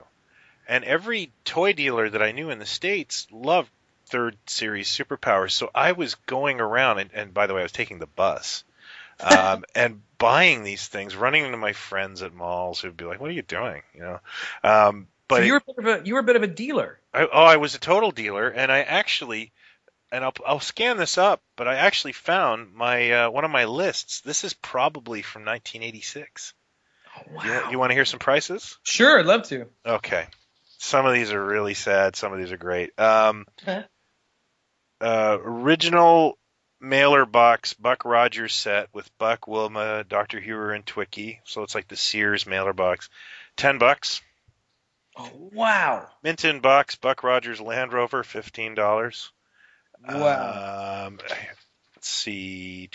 And every toy dealer that I knew in the States loved 3rd series Superpowers. So I was going around, and by the way, I was taking the bus, and buying these things, running into my friends at malls who'd be like, "What are you doing?" But so you were a bit of a dealer. I was a total dealer, and I actually, and I'll scan this up, but I actually found my one of my lists. This is probably from 1986. Oh, wow. You want to hear some prices? Sure, I'd love to. Okay. Some of these are really sad. Some of these are great. Original mailer box Buck Rogers set with Buck, Wilma, Dr. Huer, and Twicky. So it's like the Sears mailer box. $10. Oh, wow. Minton box, Buck Rogers Land Rover, $15. Wow. Let's see.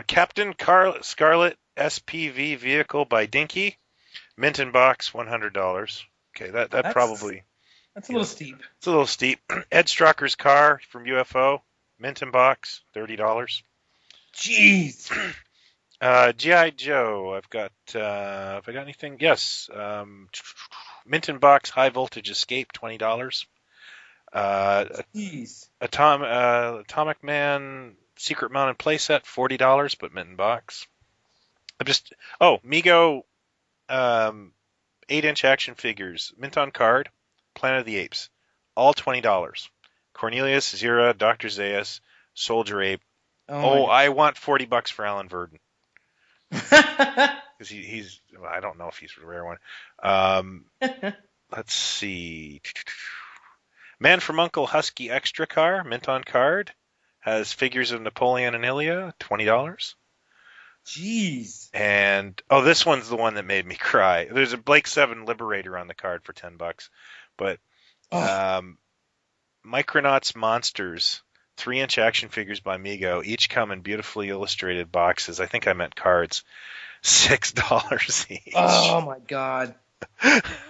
Captain Scarlet SPV vehicle by Dinky. Minton box, $100. Okay, that's probably... That's a little steep. It's a little steep. Ed Strocker's car from UFO. Minton box, $30. Jeez. G.I. Joe, I've got, have I got anything? Yes. Minton box, high voltage escape, $20. Jeez. Atomic Man secret mounted playset, $40, but Minton box. Mego, 8-inch action figures, mint on card, Planet of the Apes, all $20. Cornelius, Zira, Dr. Zaius, Soldier Ape. I want $40 for Alan Verdon. Because he's I don't know if he's a rare one. let's see. Man from Uncle Husky Extra Car, mint on card, has figures of Napoleon and Ilya, $20. Jeez. And this one's the one that made me cry. There's a Blake 7 Liberator on the card for $10, but Micronauts Monsters 3-inch action figures by Mego, each come in beautifully illustrated boxes. I think I meant cards. $6 each. Oh my God.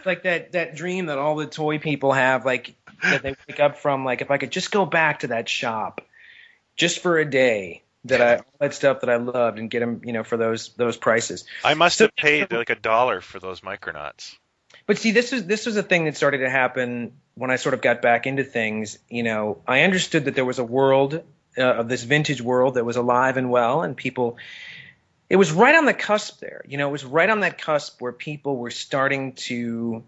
Like that dream that all the toy people have, like that they wake up from, like if I could just go back to that shop just for a day, all that stuff that I loved, and get them, for those prices. I must have paid like $1 for those Micronauts. But see, this was a thing that started to happen when I sort of got back into things. I understood that there was a world of this vintage world that was alive and well, and people. It was right on the cusp there. It was right on that cusp where people were starting to.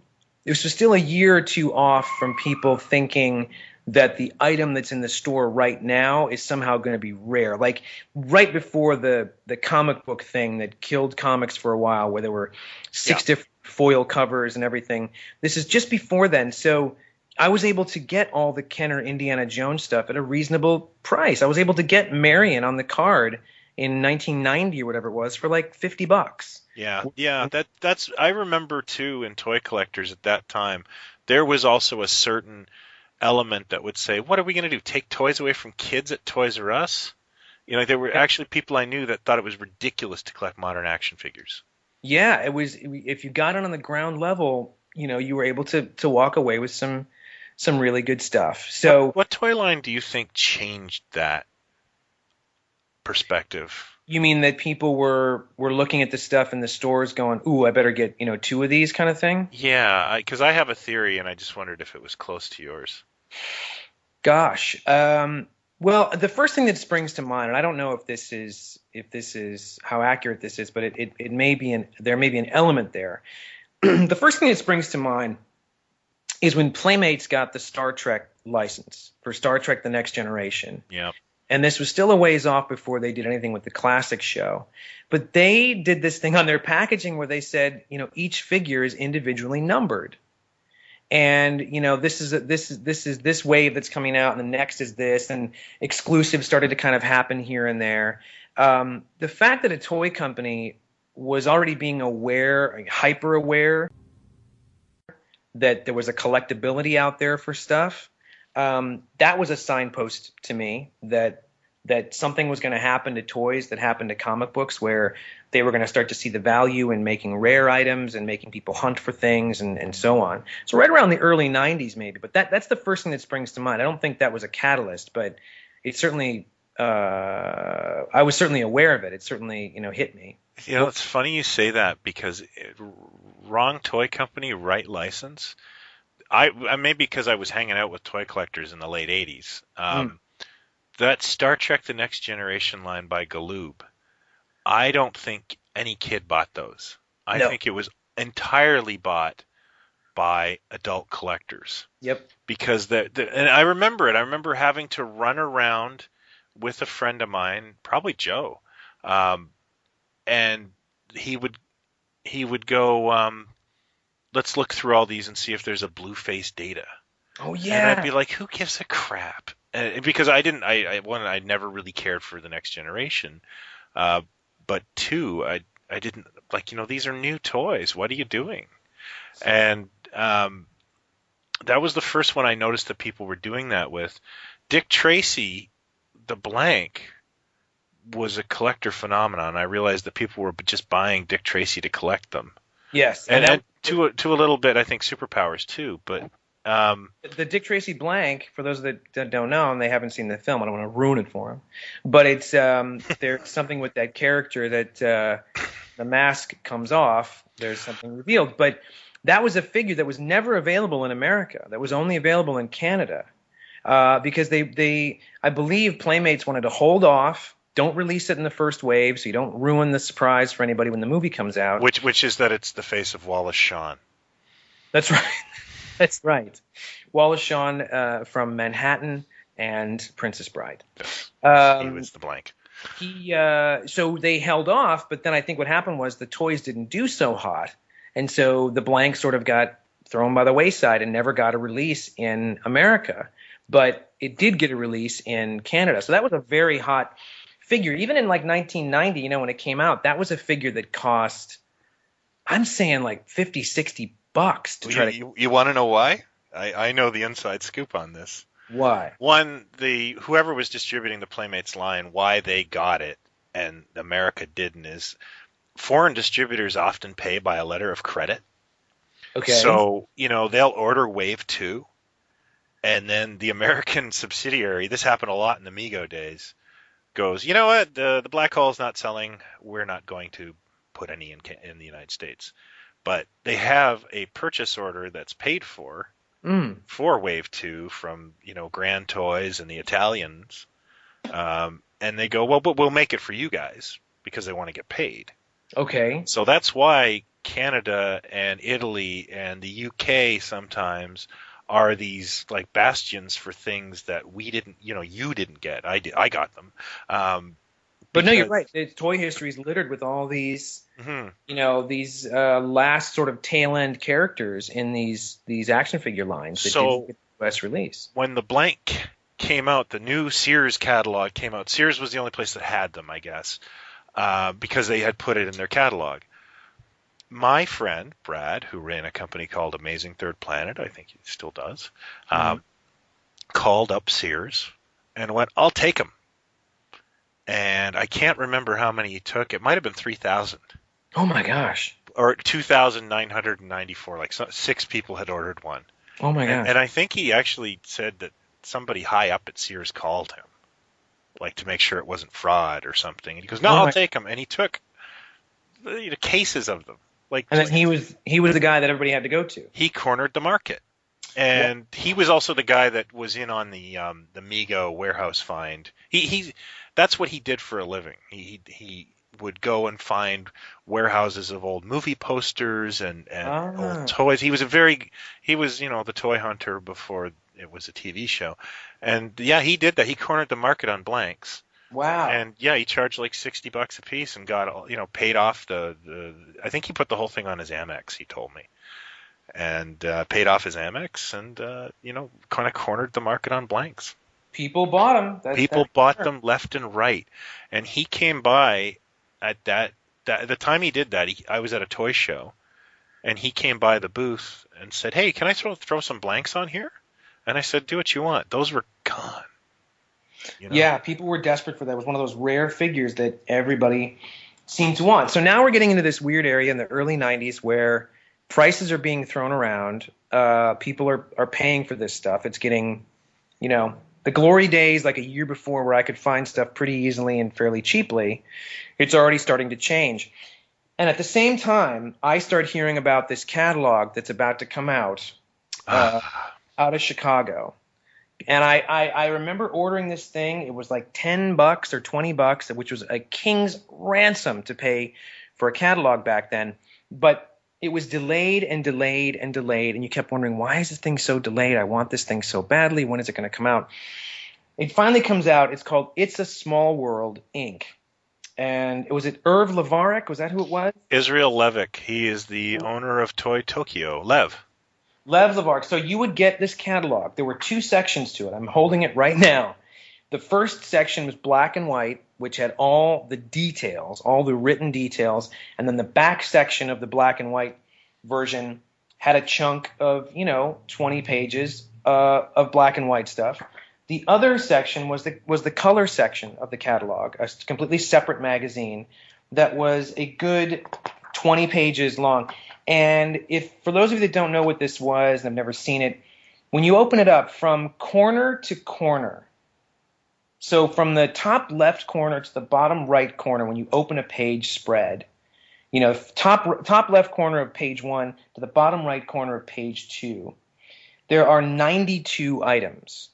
It was still a year or two off from people thinking that the item that's in the store right now is somehow going to be rare. Like right before the comic book thing that killed comics for a while, where there were 6 different foil covers and everything. This is just before then. So I was able to get all the Kenner Indiana Jones stuff at a reasonable price. I was able to get Marion on the card in 1990 or whatever it was for like $50. Yeah. That's I remember too in toy collectors at that time. There was also a certain element that would say, "What are we going to do? Take toys away from kids at Toys R Us?" There were actually people I knew that thought it was ridiculous to collect modern action figures. Yeah, it was. If you got it on the ground level, you were able to walk away with some really good stuff. So, what toy line do you think changed that perspective? You mean that people were looking at the stuff in the stores, going, "Ooh, I better get 2 of these," kind of thing? Yeah, because I have a theory, and I just wondered if it was close to yours. Gosh, well, the first thing that springs to mind, and I don't know if this is how accurate this is, but it may be there may be an element there. The first thing that springs to mind is when Playmates got the Star Trek license for Star Trek: The Next Generation. Yeah. And this was still a ways off before they did anything with the classic show. But they did this thing on their packaging where they said, each figure is individually numbered. And, this is this wave that's coming out, and the next is this, and exclusives started to kind of happen here and there. The fact that a toy company was already being hyper aware that there was a collectability out there for stuff, that was a signpost to me that something was going to happen to toys that happened to comic books, where they were going to start to see the value in making rare items and making people hunt for things and so on. So right around the early 90s maybe, but that's the first thing that springs to mind. I don't think that was a catalyst, but it certainly I was certainly aware of it. It certainly hit me. It's funny you say that, because wrong toy company, right license. I maybe because I was hanging out with toy collectors in the late 80s. That Star Trek: The Next Generation line by Galoob, I don't think any kid bought those. I think it was entirely bought by adult collectors. Yep. Because and I remember it. I remember having to run around with a friend of mine, probably Joe, and he would go, let's look through all these and see if there's a blue-face Data. Oh yeah. And I'd be like, who gives a crap? Because I never really cared for the Next Generation, but 2, I didn't like. These are new toys. What are you doing? And that was the first one I noticed that people were doing that with. Dick Tracy, the blank, was a collector phenomenon. I realized that people were just buying Dick Tracy to collect them. Yes, and to a little bit, I think Superpowers too, but. The Dick Tracy blank, for those that don't know and they haven't seen the film, I don't want to ruin it for them, but it's there's something with that character that the mask comes off, there's something revealed. But that was a figure that was never available in America. That was only available in Canada, because I believe Playmates wanted to hold off, don't release it in the first wave, so you don't ruin the surprise for anybody when the movie comes out. Which is that it's the face of Wallace Shawn. That's right. That's right. Wallace Shawn from Manhattan and Princess Bride. Yes. He was the blank. So they held off, but then I think what happened was the toys didn't do so hot, and so the blank sort of got thrown by the wayside and never got a release in America. But it did get a release in Canada. So that was a very hot figure. Even in like 1990, you know, when it came out, that was a figure that cost, I'm saying like 50, 60 bucks to try to. You want to know why? I know the inside scoop on this. Why? One, whoever was distributing the Playmates line, why they got it and America didn't is foreign distributors often pay by a letter of credit. Okay. So, you know, they'll order Wave 2, and then the American subsidiary, this happened a lot in the Mego days, goes, you know what, the Black Hole's not selling, we're not going to put any in the United States. But they have a purchase order that's paid for Wave 2 from, you know, Grand Toys and the Italians. And they go, well, but we'll make it for you guys because they want to get paid. Okay. So that's why Canada and Italy and the UK sometimes are these like bastions for things that we didn't, you know, you didn't get. I got them. But no, you're right. The toy history is littered with all these, you know, these last sort of tail end characters in these action figure lines that didn't get the US release. When the blank came out, the new Sears catalog came out. Sears was the only place that had them, I guess, because they had put it in their catalog. My friend, Brad, who ran a company called Amazing Third Planet, I think he still does, called up Sears and went, I'll take them. And I can't remember how many he took. It might have been 3,000. Oh, my gosh. Or 2,994. Like 6 people had ordered one. Oh, my gosh. And I think he actually said that somebody high up at Sears called him, like to make sure it wasn't fraud or something. And he goes, no, I'll take them. And he took cases of them. Like, and then he was the guy that everybody had to go to. He cornered the market. And he was also the guy that was in on the Mego warehouse find. That's what he did for a living. He would go and find warehouses of old movie posters and old toys. He was the toy hunter before it was a TV show. And yeah, he did that. He cornered the market on blanks. Wow. And yeah, he charged like $60 a piece and got, paid off I think he put the whole thing on his Amex, he told me. And paid off his Amex and, kind of cornered the market on blanks. People bought them. People bought them left and right. And he came by at the time he did that, I was at a toy show, and he came by the booth and said, hey, can I throw some blanks on here? And I said, do what you want. Those were gone. Yeah, people were desperate for that. It was one of those rare figures that everybody seemed to want. So now we're getting into this weird area in the early 90s where prices are being thrown around. People are paying for this stuff. It's getting, the glory days like a year before where I could find stuff pretty easily and fairly cheaply. It's already starting to change. And at the same time, I start hearing about this catalog that's about to come out out of Chicago. And I remember ordering this thing. It was like $10 or $20, which was a king's ransom to pay for a catalog back then. But it was delayed and delayed and delayed, and you kept wondering, why is this thing so delayed? I want this thing so badly. When is it going to come out? It finally comes out. It's called It's a Small World, Inc. And was it Irv Levarek? Was that who it was? Israel Levick. He is the owner of Toy Tokyo. Lev Levarek. So you would get this catalog. There were 2 sections to it. I'm holding it right now. The first section was black and white, which had all the details, all the written details. And then the back section of the black and white version had a chunk of, 20 pages of black and white stuff. The other section was the color section of the catalog, a completely separate magazine that was a good 20 pages long. And for those of you that don't know what this was and have never seen it, when you open it up from corner to corner, so from the top left corner to the bottom right corner, when you open a page spread, top left corner of page 1 to the bottom right corner of page 2, there are 92 items.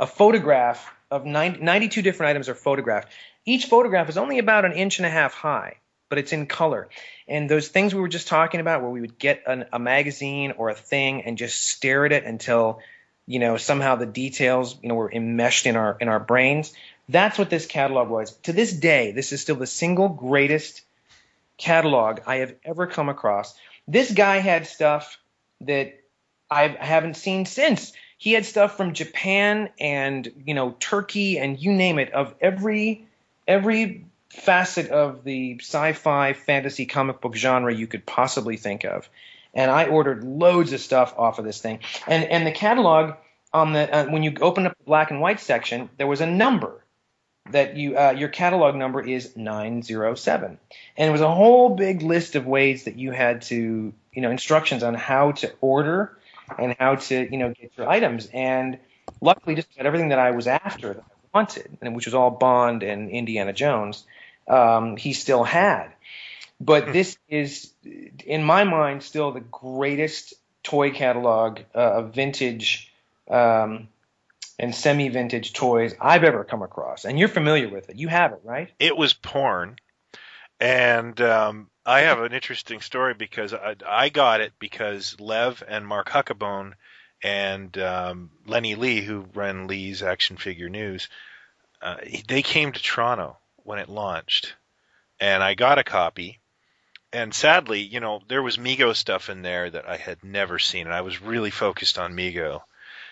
A photograph of 92 different items are photographed. Each photograph is only about 1.5 inches high, but it's in color. And those things we were just talking about where we would get a magazine or a thing and just stare at it until, somehow the details, were enmeshed in our brains. That's what this catalog was. To this day, this is still the single greatest catalog I have ever come across. This guy had stuff that I haven't seen since. He had stuff from Japan and, Turkey and you name it, of every facet of the sci-fi fantasy comic book genre you could possibly think of. And I ordered loads of stuff off of this thing. And the catalog on the when you open up the black and white section, there was a number that your catalog number is 907, and it was a whole big list of ways that you had to, instructions on how to order and how to, get your items. And luckily, just about everything that I was after, that I wanted, and which was all Bond and Indiana Jones, he still had. But this is, in my mind, still the greatest toy catalog of vintage and semi-vintage toys I've ever come across. And you're familiar with it. You have it, right? It was porn. And I have an interesting story because I got it because Lev and Mark Huckabone and Lenny Lee, who ran Lee's Action Figure News, they came to Toronto when it launched. And I got a copy. And sadly, there was Mego stuff in there that I had never seen. And I was really focused on Mego.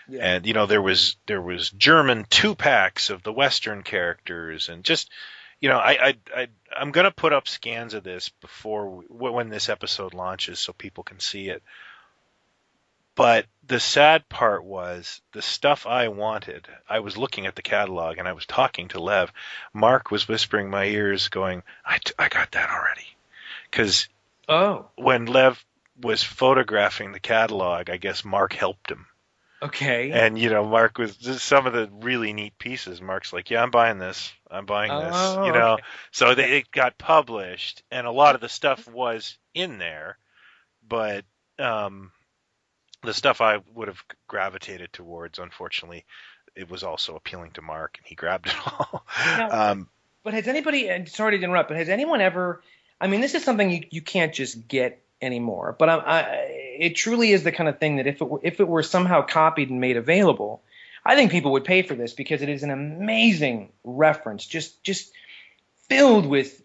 Yeah. And there was German 2-packs of the Western characters, and just I'm gonna put up scans of this when this episode launches so people can see it. But the sad part was the stuff I wanted. I was looking at the catalog and I was talking to Lev. Mark was whispering in my ears, going, "I got that already," because when Lev was photographing the catalog, I guess Mark helped him. Okay. And, Mark was just some of the really neat pieces. Mark's like, yeah, I'm buying this. I'm buying this. Okay. So it got published, and a lot of the stuff was in there, but the stuff I would have gravitated towards, unfortunately, it was also appealing to Mark, and he grabbed it all. But has anybody, and sorry to interrupt, but has anyone ever, this is something you can't just get anymore, but it truly is the kind of thing that if it were somehow copied and made available, I think people would pay for this, because it is an amazing reference, just filled with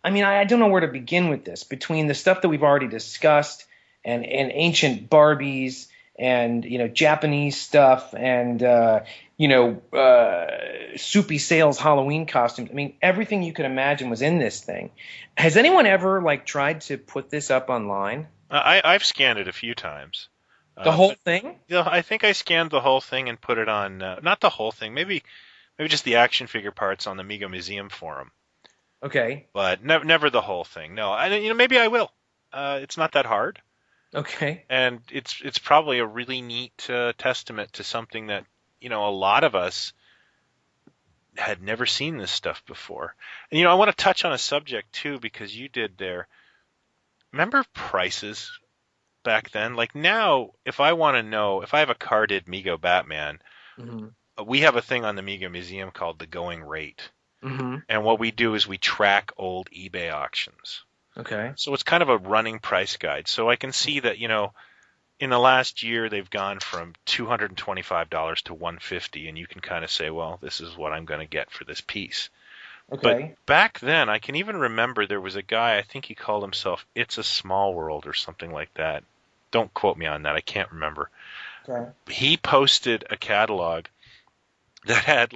I don't know where to begin with this, between the stuff that we've already discussed and ancient Barbies and Japanese stuff and Soupy Sales Halloween costumes. Everything you could imagine was in this thing. Has anyone ever tried to put this up online? I've scanned it a few times. The whole thing? I think I scanned the whole thing and put it on, not the whole thing, maybe just the action figure parts on the Mego Museum forum. Okay. But never the whole thing. No, maybe I will. It's not that hard. Okay. And it's probably a really neat testament to something that, a lot of us had never seen this stuff before. And, I want to touch on a subject, too, because you did there. Remember prices back then? Like now, if I want to know, if I have a carded Mego Batman, we have a thing on the Mego Museum called the going rate. Mm-hmm. And what we do is we track old eBay auctions. Okay. So it's kind of a running price guide. So I can see that, in the last year they've gone from $225 to $150, and you can kind of say, well, this is what I'm going to get for this piece. Okay. But back then, I can even remember there was a guy, I think he called himself It's a Small World or something like that. Don't quote me on that. I can't remember. Okay. He posted a catalog that had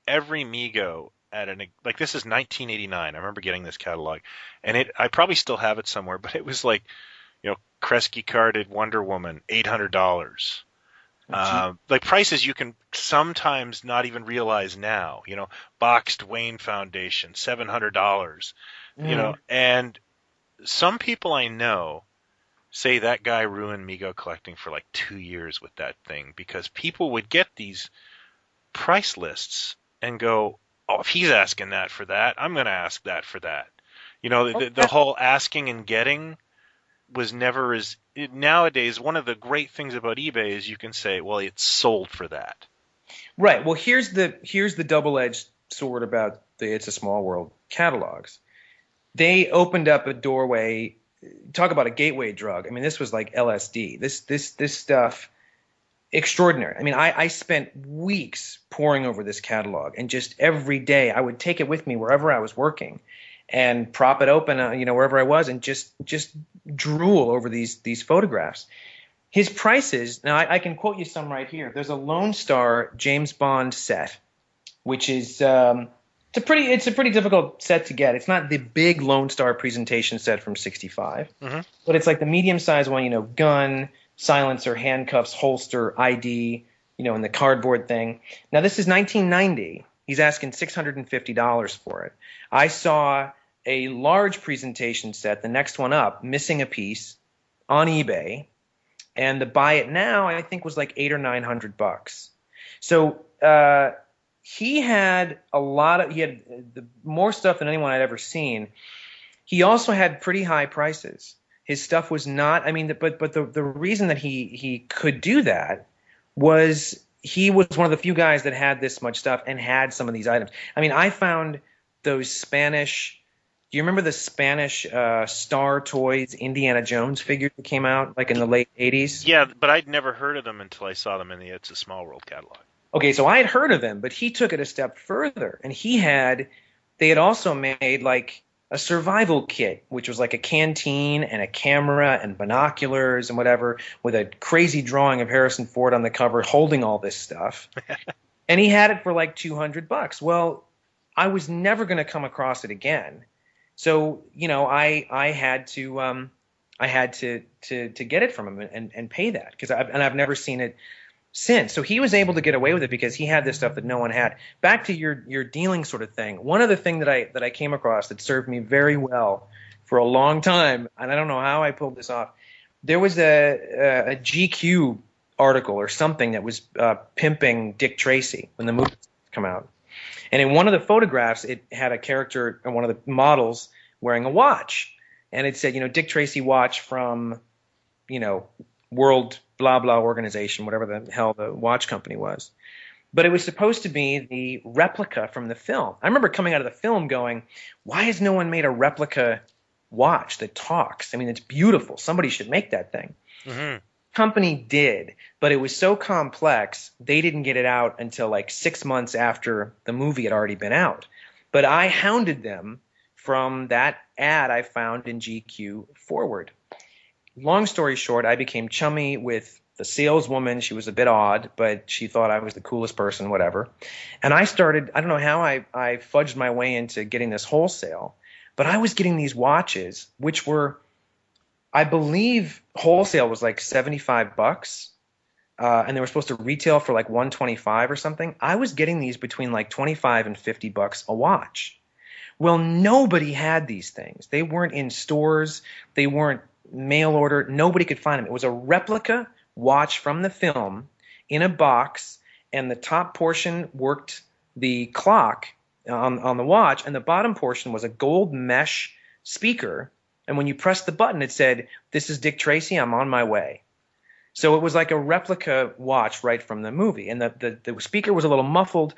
every Mego at this is 1989. I remember getting this catalog, and I probably still have it somewhere, but it was Kresge carded Wonder Woman, $800. Prices you can sometimes not even realize now. Boxed Wayne Foundation, $700. And some people I know say that guy ruined Mego collecting for 2 years with that thing, because people would get these price lists and go, oh, if he's asking that for that, I'm going to ask that for that. The whole asking and getting was never nowadays, one of the great things about eBay is you can say, well, it's sold for that. Right. Well, here's the double-edged sword about the It's a Small World catalogs. They opened up a doorway. Talk about a gateway drug. This was like LSD. This stuff, extraordinary. I spent weeks poring over this catalog, and just every day I would take it with me wherever I was working and prop it open, wherever I was, and just drool over these photographs. His prices, now I can quote you some right here. There's a Lone Star James Bond set, which is it's a pretty difficult set to get. It's not the big Lone Star presentation set from '65, but it's like the medium-sized one. Gun, silencer, handcuffs, holster, ID. In the cardboard thing. Now this is 1990. He's asking $650 for it. I saw a large presentation set, the next one up, missing a piece, on eBay. And the buy it now, I think, was like $800 or $900. So he had the more stuff than anyone I'd ever seen. He also had pretty high prices. His stuff was not. But the reason that he could do that was he was one of the few guys that had this much stuff and had some of these items. I found those Spanish. Do you remember the Spanish Star Toys Indiana Jones figures that came out like in the late 80s? Yeah, but I'd never heard of them until I saw them in the It's a Small World catalog. Okay, so I had heard of them, but he took it a step further, and they had also made like a survival kit, which was like a canteen and a camera and binoculars and whatever, with a crazy drawing of Harrison Ford on the cover holding all this stuff. And he had it for like $200. Well, I was never going to come across it again. So, I had to get it from him and pay that because I've never seen it since. So he was able to get away with it because he had this stuff that no one had. Back to your dealing sort of thing. One other thing that I came across that served me very well for a long time, and I don't know how I pulled this off. There was a GQ article or something that was pimping Dick Tracy when the movie came out. And in one of the photographs, it had a character, one of the models, wearing a watch. And it said, Dick Tracy watch from, World blah blah organization, whatever the hell the watch company was. But it was supposed to be the replica from the film. I remember coming out of the film going, why has no one made a replica watch that talks? It's beautiful. Somebody should make that thing. Mm-hmm. Company did, but it was so complex they didn't get it out until like 6 months after the movie had already been out. But I hounded them from that ad I found in GQ forward. Long story short, I became chummy with the saleswoman. She was a bit odd, but she thought I was the coolest person, whatever. And I don't know how I fudged my way into getting this wholesale, but I was getting these watches, which were, I believe wholesale was like $75, and they were supposed to retail for like $125 or something. I was getting these between like $25 and $50 a watch. Well, nobody had these things. They weren't in stores. They weren't mail order. Nobody could find them. It was a replica watch from the film in a box, and the top portion worked the clock on the watch, and the bottom portion was a gold mesh speaker. And when you pressed the button, it said, "This is Dick Tracy. I'm on my way." So it was like a replica watch right from the movie. And the speaker was a little muffled,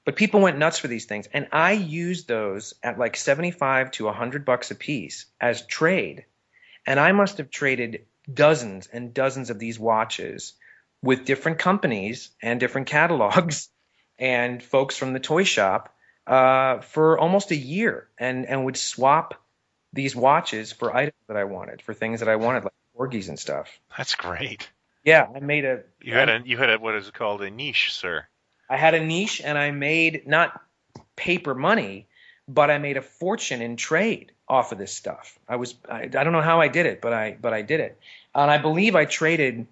but people went nuts for these things. And I used those at like $75 to $100 a piece as trade. And I must have traded dozens and dozens of these watches with different companies and different catalogs and folks from the toy shop for almost a year, and would swap these watches for items that I wanted, for things that I wanted, like corgis and stuff. That's great. Yeah, I made you had a what is it called, a niche, sir? I had a niche, and I made not paper money, but I made a fortune in trade off of this stuff. I don't know how I did it, but I did it. And I believe I traded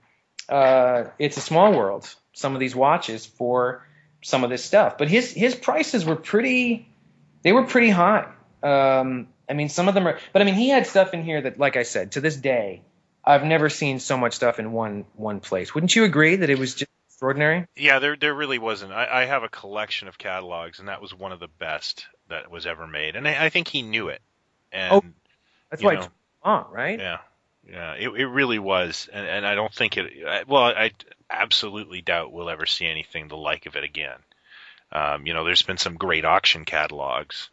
It's a Small World, some of these watches, for some of this stuff. But his prices were pretty high. Some of them are, but he had stuff in here that, like I said, to this day, I've never seen so much stuff in one place. Wouldn't you agree that it was just extraordinary? Yeah, there really wasn't. I have a collection of catalogs, and that was one of the best that was ever made. And I think he knew it. And, that's why it's on, right? Yeah, it really was. And I don't think I absolutely doubt we'll ever see anything the like of it again. There's been some great auction catalogs,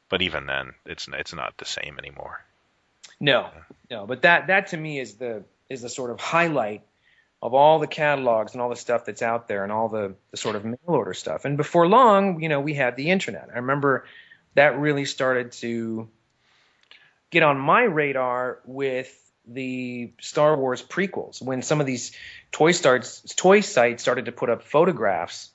but even then, it's not the same anymore. No. But that to me is the sort of highlight of all the catalogs and all the stuff that's out there and all the sort of mail order stuff. And before long, we had the internet. I remember that really started to get on my radar with the Star Wars prequels, when some of these toy sites started to put up photographs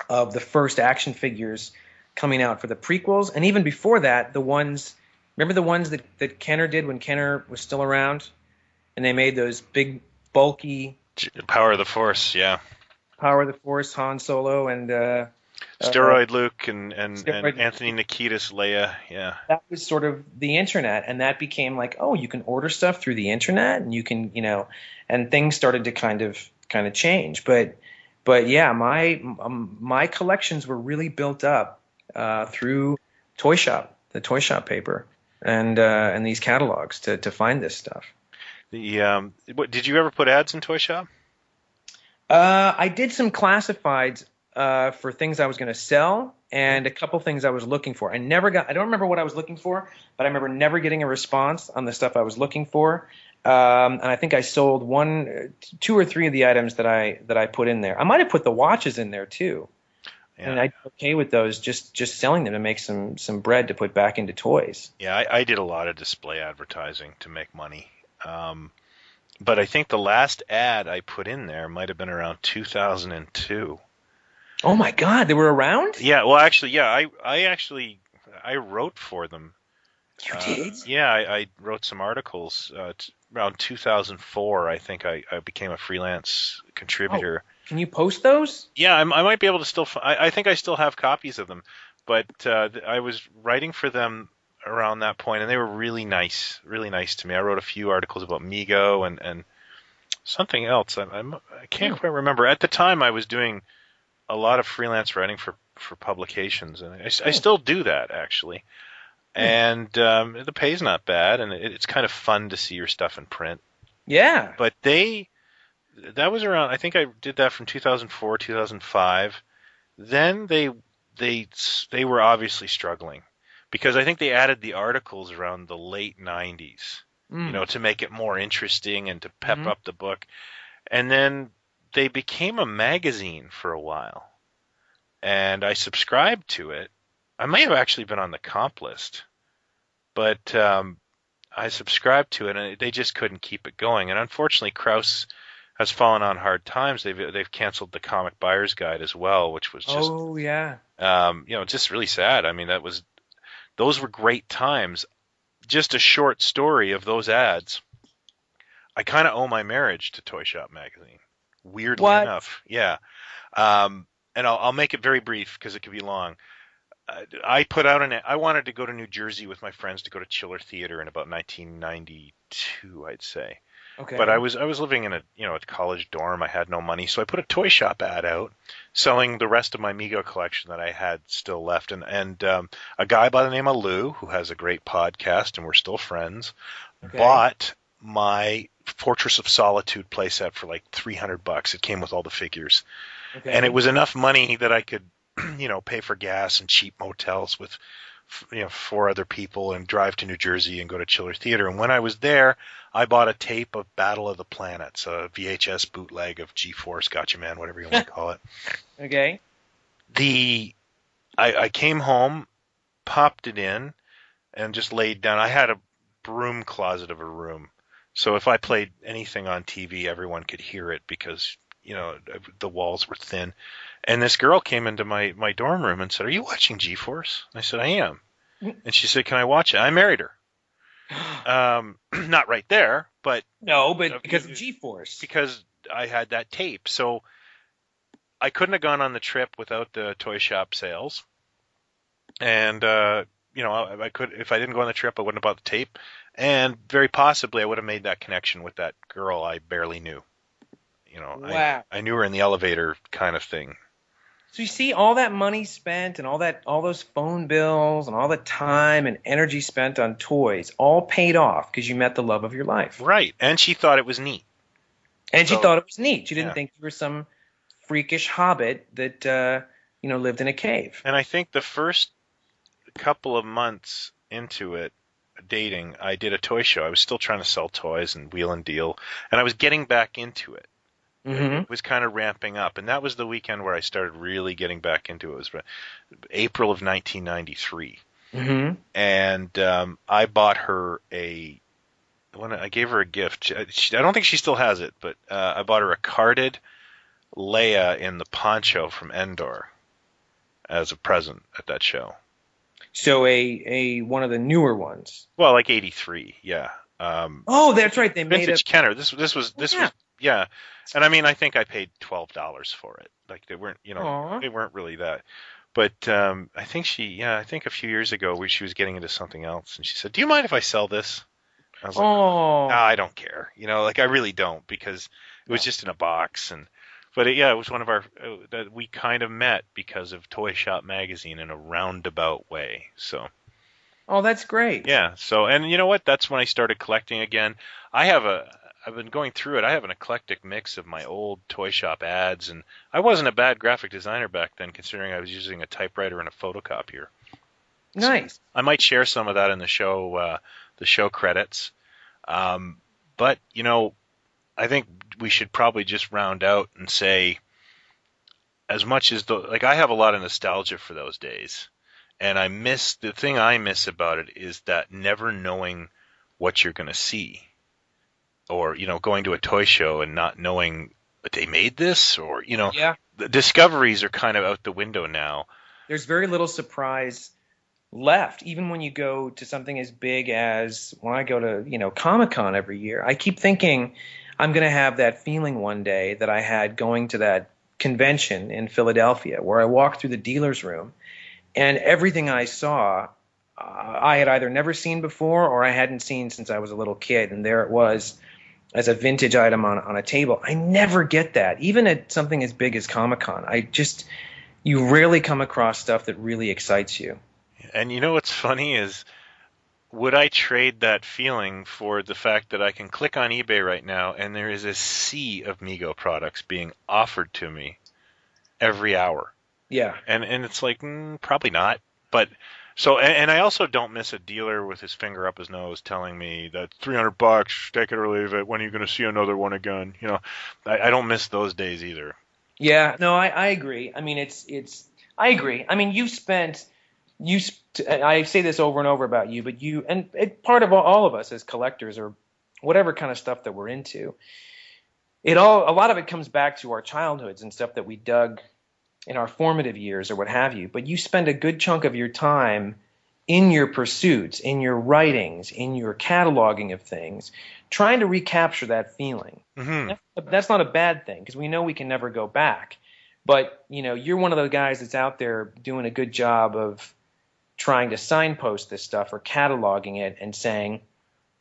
of the first action figures coming out for the prequels, and even before that, remember the ones that Kenner did when Kenner was still around, and they made those big, bulky Power of the Force, yeah. Power of the Force, Han Solo, and Steroid Luke and Steroid Anthony Nikitas Leia, yeah. That was sort of the internet, and that became like, oh, you can order stuff through the internet, and you can, and things started to kind of change. But yeah, my collections were really built up through Toyshop, the Toyshop paper, and these catalogs to find this stuff. Did you ever put ads in Toyshop? I did some classifieds for things I was going to sell and a couple things I was looking for. I don't remember what I was looking for, but I remember never getting a response on the stuff I was looking for. And I think I sold 2 or 3 of the items that I put in there. I might have put the watches in there too. Yeah. And I'm okay with those, just selling them to make some bread to put back into toys. Yeah, I did a lot of display advertising to make money. But I think the last ad I put in there might have been around 2002. Oh my God, they were around? Yeah, well, actually, yeah, I wrote for them. You did? Yeah, I wrote some articles. Around 2004, I think I became a freelance contributor. Oh, can you post those? Yeah, I might be able to still. I think I still have copies of them, but I was writing for them around that point, and they were really nice to me. I wrote a few articles about Mego and something else. I can't quite remember. At the time, I was doing a lot of freelance writing for publications, and I still do that, actually. And the pay's not bad, and it's kind of fun to see your stuff in print. Yeah. But that was around, I think I did that from 2004, 2005. Then they were obviously struggling, because I think they added the articles around the late 90s, to make it more interesting and to pep up the book. And then they became a magazine for a while, and I subscribed to it. I may have actually been on the comp list, but I subscribed to it, and they just couldn't keep it going. And unfortunately, Krause has fallen on hard times. They've canceled the Comic Buyer's Guide as well, which was just just really sad. I mean, those were great times. Just a short story of those ads. I kind of owe my marriage to Toyshop magazine. Weirdly enough, yeah. And I'll make it very brief because it could be long. I put out I wanted to go to New Jersey with my friends to go to Chiller Theater in about 1992, I'd say. Okay. But I was living in a college dorm. I had no money, so I put a Toyshop ad out, selling the rest of my Mego collection that I had still left. And a guy by the name of Lou, who has a great podcast, and we're still friends, bought my Fortress of Solitude playset for like $300. It came with all the figures, and it was enough money that I could pay for gas and cheap motels with 4 other people and drive to New Jersey and go to Chiller Theater. And when I was there, I bought a tape of Battle of the Planets, a VHS bootleg of G-Force, Gotcha Man, whatever you want to call it. Okay. I came home, popped it in, and just laid down. I had a broom closet of a room, so if I played anything on TV, everyone could hear it because the walls were thin. And this girl came into my dorm room and said, "Are you watching G-Force?" I said, "I am." And she said, "Can I watch it?" I married her. Not right there, but because of G-Force. Because I had that tape, so I couldn't have gone on the trip without the Toyshop sales. And I could, if I didn't go on the trip, I wouldn't have bought the tape, and very possibly I would have made that connection with that girl I barely knew. Wow. I knew her in the elevator, kind of thing. So you see, all that money spent and all those phone bills and all the time and energy spent on toys all paid off because you met the love of your life. Right, and she thought it was neat. She thought it was neat. She didn't think you were some freakish hobbit that lived in a cave. And I think the first couple of months into it, dating, I did a toy show. I was still trying to sell toys and wheel and deal, and I was getting back into it. It was kind of ramping up, and that was the weekend where I started really getting back into it. It was April of 1993, and I bought her when I gave her a gift. I don't think she still has it, but I bought her a carded Leia in the poncho from Endor as a present at that show. So a one of the newer ones. Well, like '83, yeah. Oh, that's right. They made Vintage a Kenner. This was yeah. And I mean, I think I paid $12 for it. Like they weren't, Aw. they weren't really that. But I think I think a few years ago she was getting into something else, and she said, "Do you mind if I sell this?" I was like, Oh. "Ah, I don't care. Like I really don't because it was just in a box." But it was one of our that we kind of met because of Toyshop magazine in a roundabout way. So. Oh, that's great. Yeah. So, and you know what? That's when I started collecting again. I've been going through it. I have an eclectic mix of my old toy shop ads, and I wasn't a bad graphic designer back then, considering I was using a typewriter and a photocopier. Nice. So I might share some of that in the show credits. But I think we should probably just round out and say, as much as I have a lot of nostalgia for those days. And the thing I miss about it is that never knowing what you're going to see. Or, going to a toy show and not knowing that they made this, or, Yeah. the discoveries are kind of out the window now. There's very little surprise left, even when you go to something as big as when I go to, Comic-Con every year. I keep thinking I'm going to have that feeling one day that I had going to that convention in Philadelphia, where I walked through the dealer's room and everything I saw, I had either never seen before or I hadn't seen since I was a little kid. And there it was as a vintage item on a table. I never get that. Even at something as big as Comic-Con, you rarely come across stuff that really excites you. And what's funny is, would I trade that feeling for the fact that I can click on eBay right now and there is a sea of Mego products being offered to me every hour? Yeah. And it's like, probably not. But so, and I also don't miss a dealer with his finger up his nose telling me that $300, take it or leave it. When are you going to see another one again? I don't miss those days either. Yeah, no, I agree. I mean, I agree. I mean, I say this over and over about you, but part of all of us as collectors or whatever kind of stuff that we're into, a lot of it comes back to our childhoods and stuff that we dug in our formative years or what have you, but you spend a good chunk of your time in your pursuits, in your writings, in your cataloging of things, trying to recapture that feeling. Mm-hmm. That's not a bad thing because we know we can never go back. But, you're one of those guys that's out there doing a good job of trying to signpost this stuff or cataloging it and saying,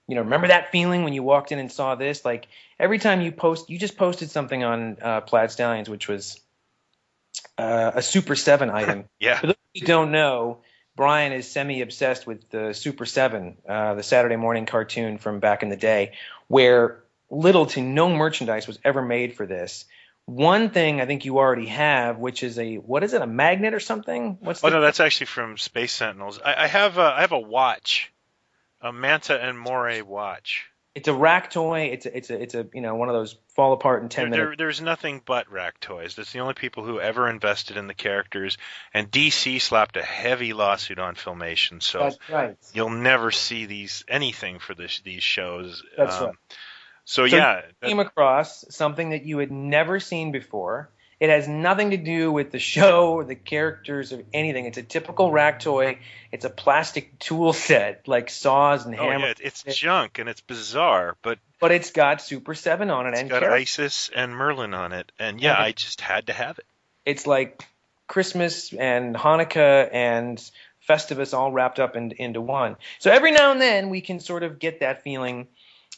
remember that feeling when you walked in and saw this? Like every time you just posted something on Plaid Stallions, which was a Super 7 item. Yeah. For those who don't know, Brian is semi-obsessed with the Super 7, the Saturday morning cartoon from back in the day, where little to no merchandise was ever made for this. One thing I think you already have, which is a magnet or something? No, that's actually from Space Sentinels. I have a watch, a Manta and Moray watch. It's a rack toy. It's a one of those fall apart in 10 minutes. There's nothing but rack toys. That's the only people who ever invested in the characters. And DC slapped a heavy lawsuit on Filmation, so that's right. You'll never see anything for these shows. That's right. So yeah, you came across something that you had never seen before. It has nothing to do with the show or the characters or anything. It's a typical rack toy. It's a plastic tool set, like saws and hammers. Oh, yeah, it's junk and it's bizarre, but it's got Super 7 on it. It's got Isis and Merlin on it, and yeah, I just had to have it. It's like Christmas and Hanukkah and Festivus all wrapped up into one. So every now and then we can sort of get that feeling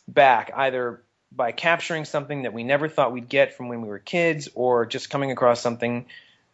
back, either by capturing something that we never thought we'd get from when we were kids, or just coming across something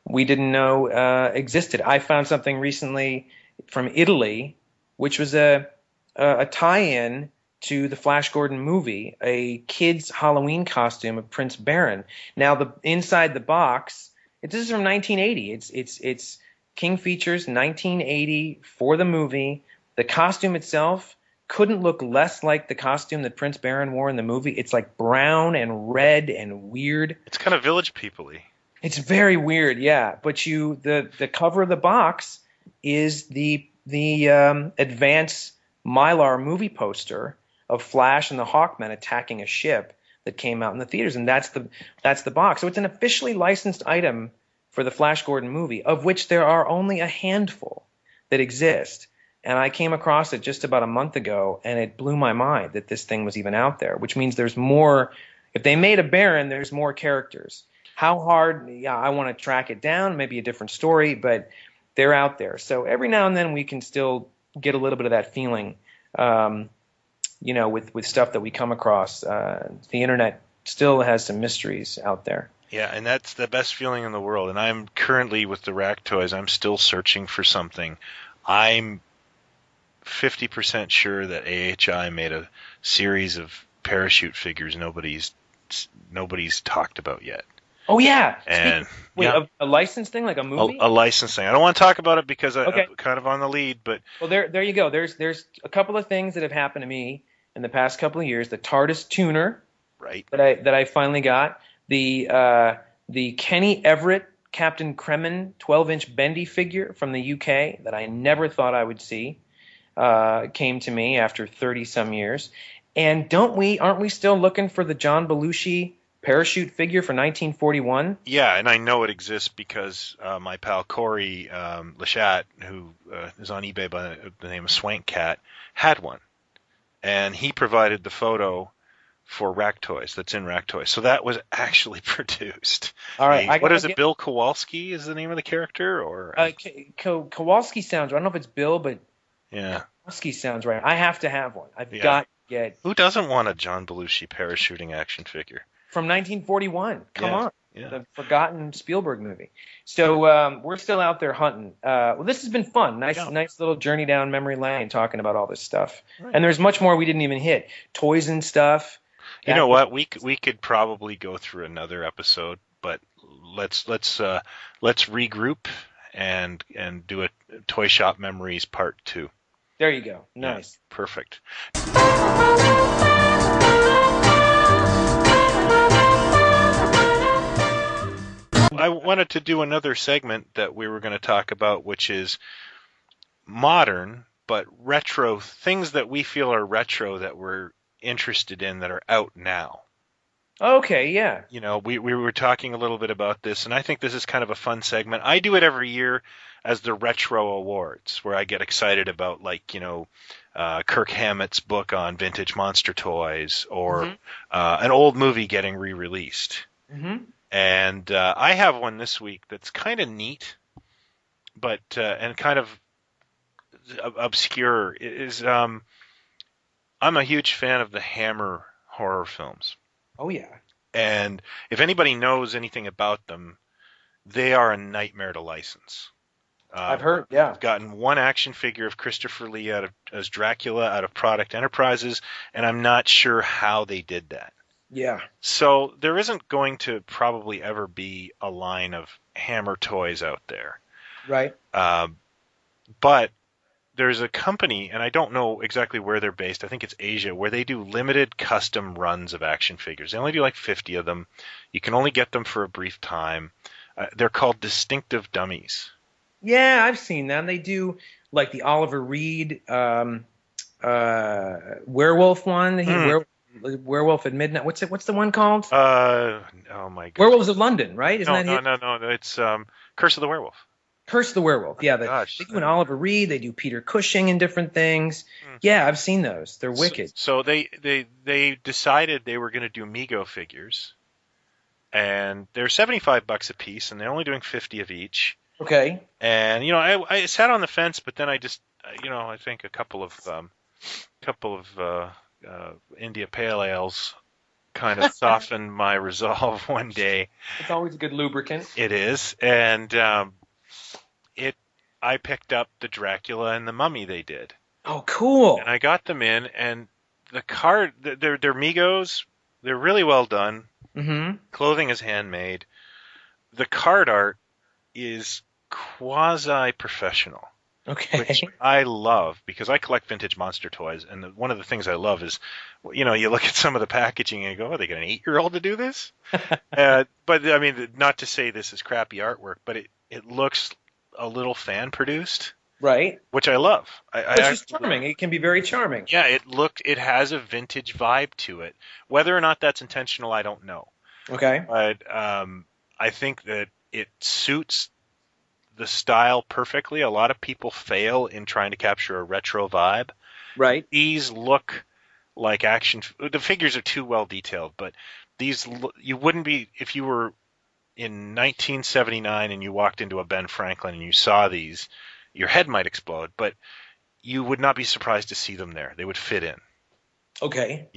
we didn't know existed. I found something recently from Italy, which was a tie-in to the Flash Gordon movie, a kid's Halloween costume of Prince Baron. Now, inside the box, this is from 1980. It's King Features 1980 for the movie. The costume itself couldn't look less like the costume that Prince Baron wore in the movie. It's like brown and red and weird. It's kind of Village People-y. It's very weird, yeah. But the cover of the box is the advance Mylar movie poster of Flash and the Hawkmen attacking a ship that came out in the theaters, and that's the box. So it's an officially licensed item for the Flash Gordon movie, of which there are only a handful that exist. And I came across it just about a month ago, and it blew my mind that this thing was even out there, which means there's more. If they made a Baron, there's more characters. How hard? Yeah, I want to track it down, maybe a different story, but they're out there. So every now and then we can still get a little bit of that feeling, with stuff that we come across. The internet still has some mysteries out there. Yeah, and that's the best feeling in the world. And I'm currently with the Rack Toys, I'm still searching for something. I'm 50% sure that AHI made a series of parachute figures nobody's talked about yet. Oh yeah. And a license thing, like a movie? A license thing. I don't want to talk about it because I'm kind of on the lead, but well, there you go. There's a couple of things that have happened to me in the past couple of years. The TARDIS tuner, right? That I finally got. The Kenny Everett Captain Kremen 12-inch bendy figure from the UK that I never thought I would see came to me after 30-some years. And aren't we still looking for the John Belushi parachute figure for 1941? Yeah, and I know it exists because my pal Corey Lachat, who is on eBay by the name of Swank Cat, had one. And he provided the photo for Rack Toys. That's in Rack Toys. So that was actually produced. All right. What is it? Bill Kowalski is the name of the character? Or Kowalski sounds right. I don't know if it's Bill, but yeah, Kowalski sounds right. I have to have one. I've got to get. Who doesn't want a John Belushi parachuting action figure? From 1941. Come on. Yeah. The forgotten Spielberg movie. So we're still out there hunting. Well, this has been fun. Nice little journey down memory lane talking about all this stuff. Right. And there's much more we didn't even hit. Toys and stuff. You know what? We could probably go through another episode, but let's regroup and do a Toy Shop Memories Part 2. There you go. Nice. Yeah, perfect. I wanted to do another segment that we were going to talk about, which is modern but retro, things that we feel are retro that we're interested in that are out now. Okay, yeah. You know, we were talking a little bit about this, and I think this is kind of a fun segment. I do it every year as the Retro Awards, where I get excited about, Kirk Hammett's book on vintage monster toys, or an old movie getting re-released. Mm-hmm. And I have one this week that's kind of neat, but and kind of obscure. I'm a huge fan of the Hammer horror films. Oh, yeah. And if anybody knows anything about them, they are a nightmare to license. I've heard, yeah. I've gotten one action figure of Christopher Lee as Dracula out of Product Enterprises, and I'm not sure how they did that. Yeah. So there isn't going to probably ever be a line of Hammer toys out there. Right. But there's a company, and I don't know exactly where they're based. I think it's Asia, where they do limited custom runs of action figures. They only do like 50 of them. You can only get them for a brief time. They're called Distinctive Dummies. Yeah, I've seen them. They do like the Oliver Reed werewolf one. Werewolf at Midnight. What's the one called? Oh my God. Werewolves of London, right? Isn't that it? No. It's Curse of the Werewolf. Curse of the Werewolf. Yeah, they do an Oliver Reed. They do Peter Cushing and different things. Yeah, I've seen those. They're wicked. So they decided they were going to do Mego figures, and they're $75 a piece, and they're only doing 50 of each. Okay. And I sat on the fence, but then I just I think a couple of India Pale Ales kind of softened my resolve one day. It's always a good lubricant. It is, and I picked up the Dracula and the Mummy they did. Oh, cool! And I got them in, and the card, they're Migos. They're really well done. Mm-hmm. Clothing is handmade. The card art is quasi-professional. Okay. Which I love because I collect vintage monster toys, and one of the things I love is, you look at some of the packaging and you go, "Oh, they got an 8-year-old to do this?" But I mean, not to say this is crappy artwork, but it looks a little fan produced. Right. which I love. Which is charming. It can be very charming. Yeah, it has a vintage vibe to it. Whether or not that's intentional, I don't know. Okay. But I think that it suits the style perfectly. A lot of people fail in trying to capture a retro vibe. Right. These look like action. The figures are too well detailed, but you wouldn't be if you were in 1979 and you walked into a Ben Franklin and you saw these, your head might explode, but you would not be surprised to see them there. They would fit in. Okay.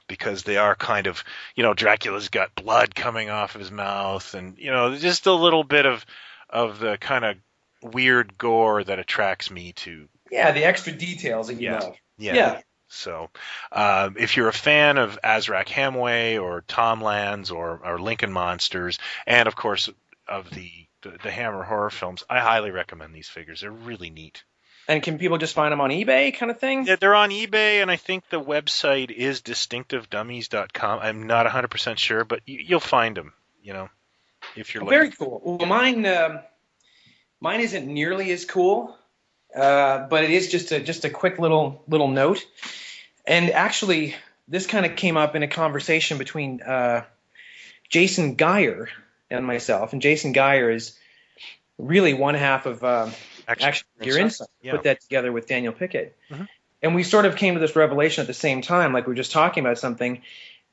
Because they are kind of, Dracula's got blood coming off of his mouth and, just a little bit of the kind of weird gore that attracts me to. Yeah, the extra details that you love. Yeah. So if you're a fan of Azrak Hamway or Tom Lands or Lincoln Monsters, and of course of the Hammer horror films, I highly recommend these figures. They're really neat. And can people just find them on eBay kind of thing? Yeah, they're on eBay, and I think the website is distinctivedummies.com. I'm not 100% sure, but you'll find them, if you're looking. Very cool. Well, mine isn't nearly as cool, but it is just a quick little note. And actually, this kind of came up in a conversation between Jason Geyer and myself. And Jason Geyer is really one half of Action Figure Insight. Put that together with Daniel Pickett. Mm-hmm. And we sort of came to this revelation at the same time, like we were just talking about something.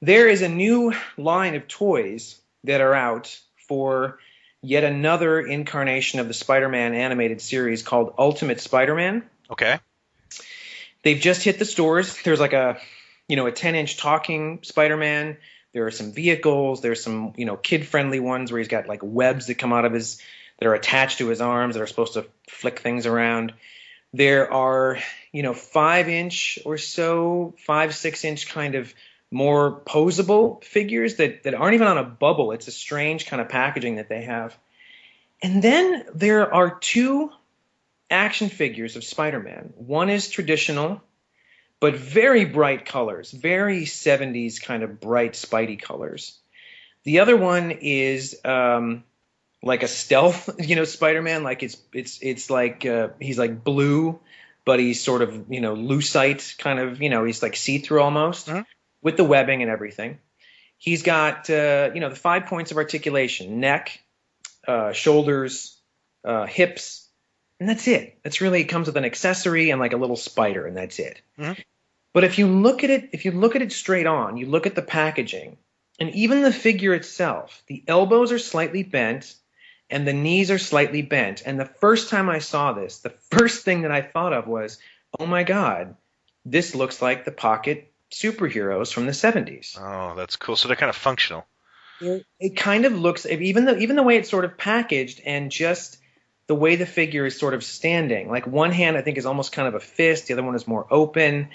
There is a new line of toys that are out for yet another incarnation of the Spider-Man animated series called Ultimate Spider-Man. Okay. They've just hit the stores. There's like a 10-inch talking Spider-Man. There are some vehicles. There's some, kid-friendly ones where he's got like webs that come out of that are attached to his arms that are supposed to flick things around. There are, 5-inch or so, 5-6-inch kind of more posable figures that aren't even on a bubble. It's a strange kind of packaging that they have. And then there are 2 action figures of Spider-Man. One is traditional, but very bright colors, very 70s kind of bright Spidey colors. The other one is like a stealth, Spider-Man. Like it's like he's like blue, but he's sort of lucite kind of, he's like see-through almost, mm-hmm. with the webbing and everything. He's got the 5 points of articulation: neck, shoulders, hips. And that's it. That's really, it comes with an accessory and like a little spider, and that's it. Mm-hmm. But if you look at it straight on, you look at the packaging, and even the figure itself, the elbows are slightly bent, and the knees are slightly bent. And the first time I saw this, the first thing that I thought of was, oh my God, this looks like the pocket superheroes from the 70s. Oh, that's cool. So they're kind of functional. It kind of looks, even the way it's sort of packaged and just the way the figure is sort of standing. Like one hand I think is almost kind of a fist, the other one is more open.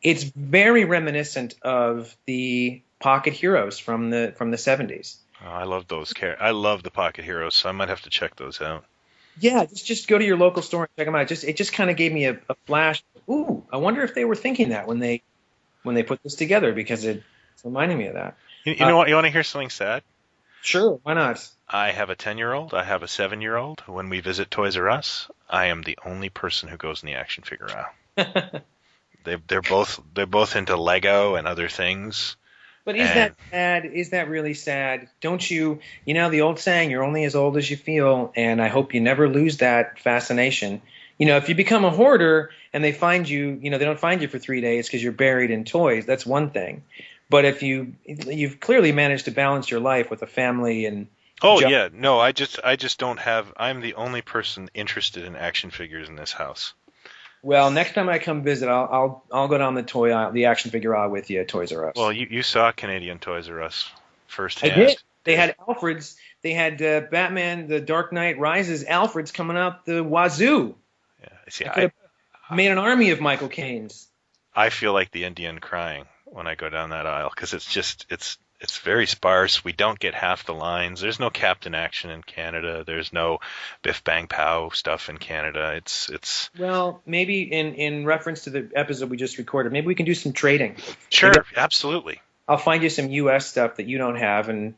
It's very reminiscent of the Pocket Heroes from the 70s. Oh, I love those I love the Pocket Heroes, so I might have to check those out. Yeah, just go to your local store and check them out. It just kind of gave me a flash. Ooh, I wonder if they were thinking that when they put this together, because it's reminding me of that. You know what? You want to hear something sad? Sure, why not? I have a 10-year-old. I have a 7-year-old. When we visit Toys R Us, I am the only person who goes in the action figure aisle. They're both into Lego and other things. But is that sad? Is that really sad? Don't you the old saying, you're only as old as you feel, and I hope you never lose that fascination. If you become a hoarder and they find you, they don't find you for 3 days because you're buried in toys, that's one thing. But if you've clearly managed to balance your life with a family and yeah, no, I just don't have. I'm the only person interested in action figures in this house. Well, next time I come visit, I'll go down the toy aisle, the action figure aisle with you at Toys R Us. Well, you saw Canadian Toys R Us firsthand. I did. They had Alfreds. They had Batman: The Dark Knight Rises Alfreds coming out the wazoo. Yeah, see, I could have made an army of Michael Caine's. I feel like the Indian crying when I go down that aisle, because it's very sparse. We don't get half the lines. There's no Captain Action in Canada. There's no Biff Bang Pow stuff in Canada. It's well, maybe in reference to the episode we just recorded, maybe we can do some trading. Sure, absolutely. I'll find you some U.S. stuff that you don't have, and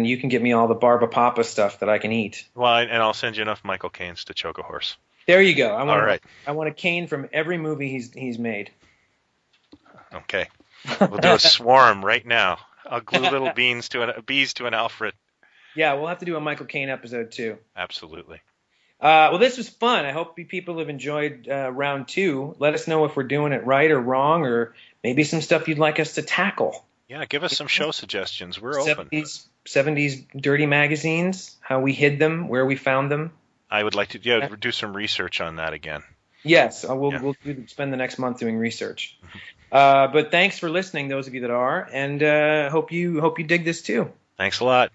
you can get me all the Barba Papa stuff that I can eat. Well, and I'll send you enough Michael Caine's to choke a horse. There you go. All right. I want a cane from every movie he's made. Okay. We'll do a swarm right now. I'll glue little bees to an Alfred. Yeah, we'll have to do a Michael Caine episode too. Absolutely. Well, this was fun. I hope people have enjoyed round 2. Let us know if we're doing it right or wrong, or maybe some stuff you'd like us to tackle. Yeah, give us some show suggestions. We're open. 70s dirty magazines, how we hid them, where we found them. I would like to do some research on that again. Yes, we'll spend the next month doing research. But thanks for listening, those of you that are, and hope you dig this too. Thanks a lot.